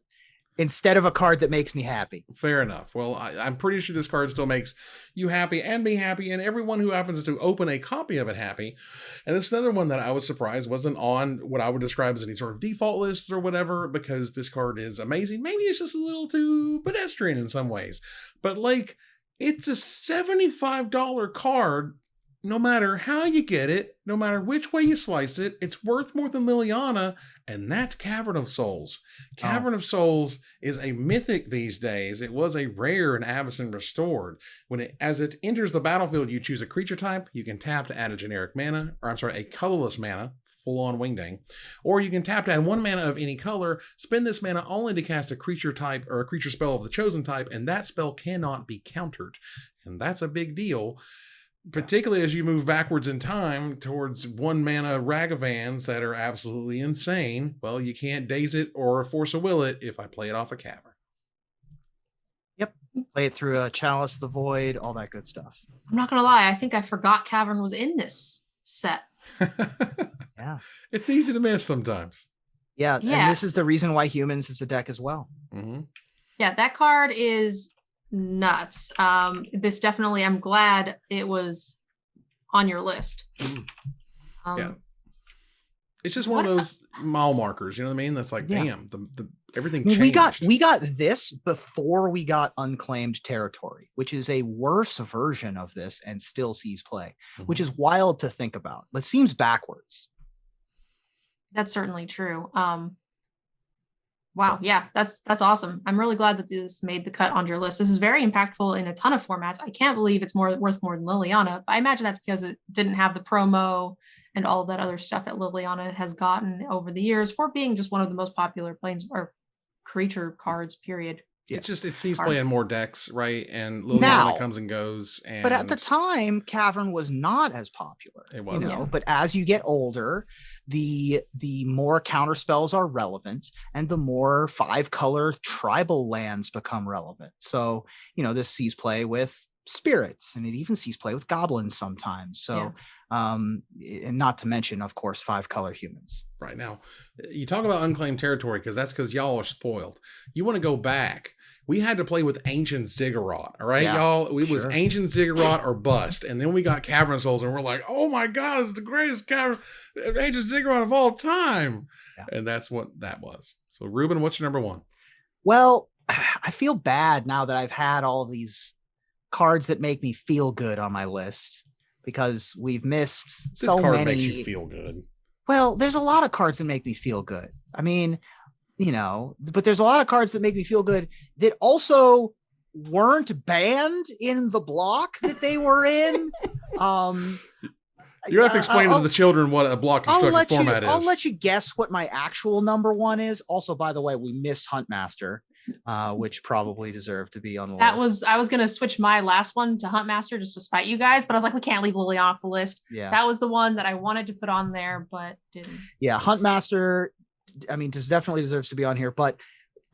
instead of a card that makes me happy. Fair enough. Well, I'm pretty sure this card still makes you happy and me happy, and everyone who happens to open a copy of it happy. And this is another one that I was surprised wasn't on what I would describe as any sort of default lists or whatever, because this card is amazing. Maybe it's just a little too pedestrian in some ways, but like, it's a $75 card. No matter how you get it, no matter which way you slice it, it's worth more than Liliana, and that's Cavern of Souls. Cavern of Souls is a mythic these days. It was a rare in Avacyn Restored. As it enters the battlefield, you choose a creature type. You can tap to add a generic mana, a colorless mana, full-on Wingdang, or you can tap to add 1 mana of any color, spend this mana only to cast a creature type or a creature spell of the chosen type, and that spell cannot be countered. And that's a big deal. Particularly as you move backwards in time towards 1 mana Ragavans that are absolutely insane. Well, you can't daze it or force a will it if I play it off a Cavern. Yep. Play it through a Chalice of the Void, all that good stuff. I'm not going to lie. I think I forgot Cavern was in this set. Yeah. It's easy to miss sometimes. Yeah. And this is the reason why Humans is a deck as well. Mm-hmm. Yeah, that card is nuts. This definitely, I'm glad it was on your list. Yeah, it's just one of those mile markers, you know what I mean? That's like, damn, the everything changed. We got this before we got Unclaimed Territory, which is a worse version of this and still sees play, which is wild to think about. It seems backwards. That's certainly true. Wow. Yeah, that's awesome. I'm really glad that this made the cut on your list. This is very impactful in a ton of formats. I can't believe it's worth more than Liliana, but I imagine that's because it didn't have the promo and all of that other stuff that Liliana has gotten over the years for being just one of the most popular planes or creature cards, period. Yeah. It seems play in more decks, right? And Liliana comes and goes. But at the time, Cavern was not as popular. It wasn't. But as you get older, the more counter spells are relevant, and the more 5-color tribal lands become relevant. So, this sees play with spirits, and it even sees play with goblins sometimes. So, and not to mention, of course, 5-color humans. Right now, you talk about Unclaimed Territory because y'all are spoiled. You want to go back. We had to play with Ancient Ziggurat, all right, y'all? It was Ancient Ziggurat or bust. And then we got Cavern Souls, and we're like, oh my God, it's the greatest Ancient Ziggurat of all time. Yeah. And that's what that was. So, Ruben, what's your number 1? Well, I feel bad now that I've had all of these cards that make me feel good on my list, because we've missed so many. This card makes you feel good. Well, there's a lot of cards that make me feel good. I mean, but there's a lot of cards that make me feel good that also weren't banned in the block that they were in. You have to explain to the children what a block constructed format is. I'll let you guess what my actual number 1 is. Also, by the way, we missed Huntmaster, which probably deserved to be on the list. I was going to switch my last one to Huntmaster just to spite you guys, but I was like, we can't leave Liliana off the list. Yeah. That was the one that I wanted to put on there, but didn't. Yeah, Huntmaster, definitely deserves to be on here, but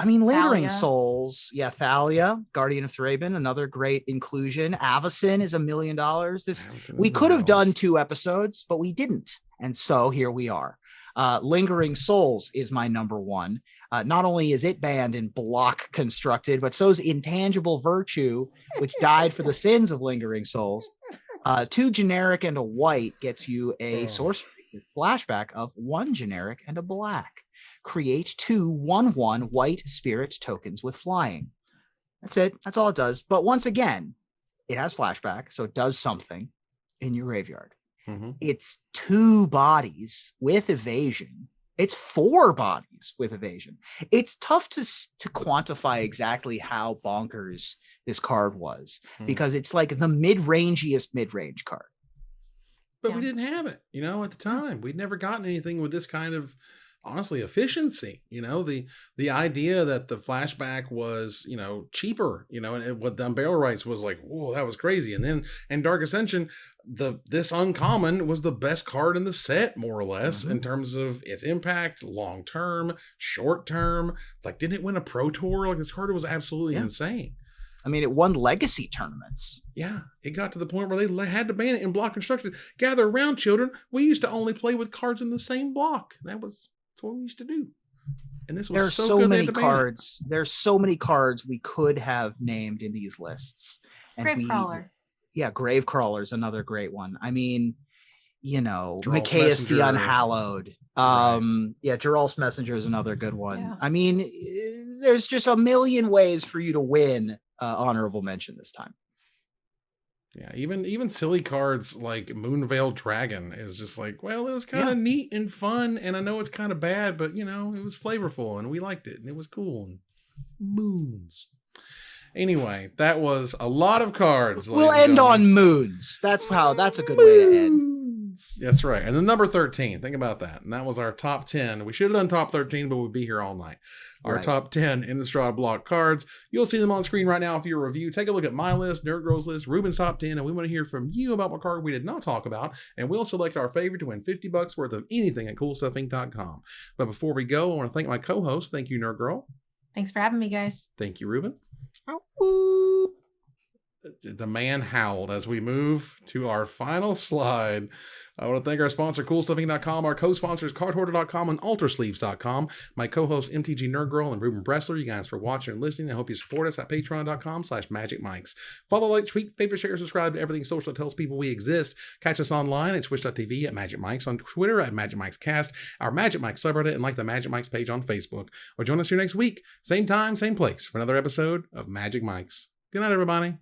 Lingering Thalia. Souls, Thalia, Guardian of Thraben, another great inclusion. Avacyn is $1 million. We could have done 2 episodes, but we didn't, and so here we are. Lingering Souls is my number 1. Not only is it banned in block constructed, but so is Intangible Virtue, which died for the sins of Lingering Souls. 2 generic and a white gets you a sorcery with flashback of 1 generic and a black. Create 2 1/1 white spirit tokens with flying. That's it. That's all it does. But once again, it has flashback, so it does something in your graveyard. It's 2 bodies with evasion. It's 4 bodies with evasion. It's tough to quantify exactly how bonkers this card was, because it's like the mid-rangiest mid-range card. But we didn't have it, at the time. We'd never gotten anything with this kind of, honestly, efficiency. The idea that the flashback was, cheaper, and what the unbarrel rights was like, whoa, that was crazy. And then in Dark Ascension, this uncommon was the best card in the set, more or less, in terms of its impact, long term, short term. Like, didn't it win a Pro Tour? Like, this card was absolutely insane. It won legacy tournaments. Yeah, it got to the point where they had to ban it in block constructed. Gather around, children. We used to only play with cards in the same block. That's what we used to do. And this was There's so so good many cards. There's so many cards we could have named in these lists. And Gravecrawler. Yeah, Gravecrawler is another great one. I mean, you know, Geralt's Micaeus the Messenger. Unhallowed. Right. Yeah, Geralt's Messenger is another good one. Yeah. I mean, there's just a million ways for you to win honorable mention this time. Yeah, even silly cards like Moonveiled Dragon is just like, well, it was kind of neat and fun, and I know it's kind of bad, but you know, it was flavorful and we liked it and it was cool. And moons. Anyway, that was a lot of cards. We'll end on moons. That's a good way to end. That's right. And then number 13, think about that. And that was our top 10. We should have done top 13, but we'd be here all night. Our top 10 Innistrad block cards. You'll see them on screen right now for your review. Take a look at my list, Nerd Girl's list, Ruben's top 10, and we want to hear from you about what card we did not talk about, and we'll select our favorite to win $50 worth of anything at CoolStuffInc.com. But before we go, I want to thank my co-host. Thank you, Nerd Girl. Thanks for having me, guys. Thank you, Ruben. Oh. The man howled as we move to our final slide. I want to thank our sponsor, CoolStuffing.com, our co-sponsors, CardHoarder.com and AltarSleeves.com, my co-host, MTG Nerd Girl, and Ruben Bressler. You guys for watching and listening. I hope you support us at Patreon.com/MagicMikes. Follow, like, tweet, favorite, share, subscribe to everything social that tells people we exist. Catch us online at Twitch.tv at Magic Mikes, on Twitter at Magic Mikes Cast, our Magic Mikes subreddit, and like the Magic Mikes page on Facebook. Or join us here next week, same time, same place, for another episode of Magic Mikes. Good night, everybody.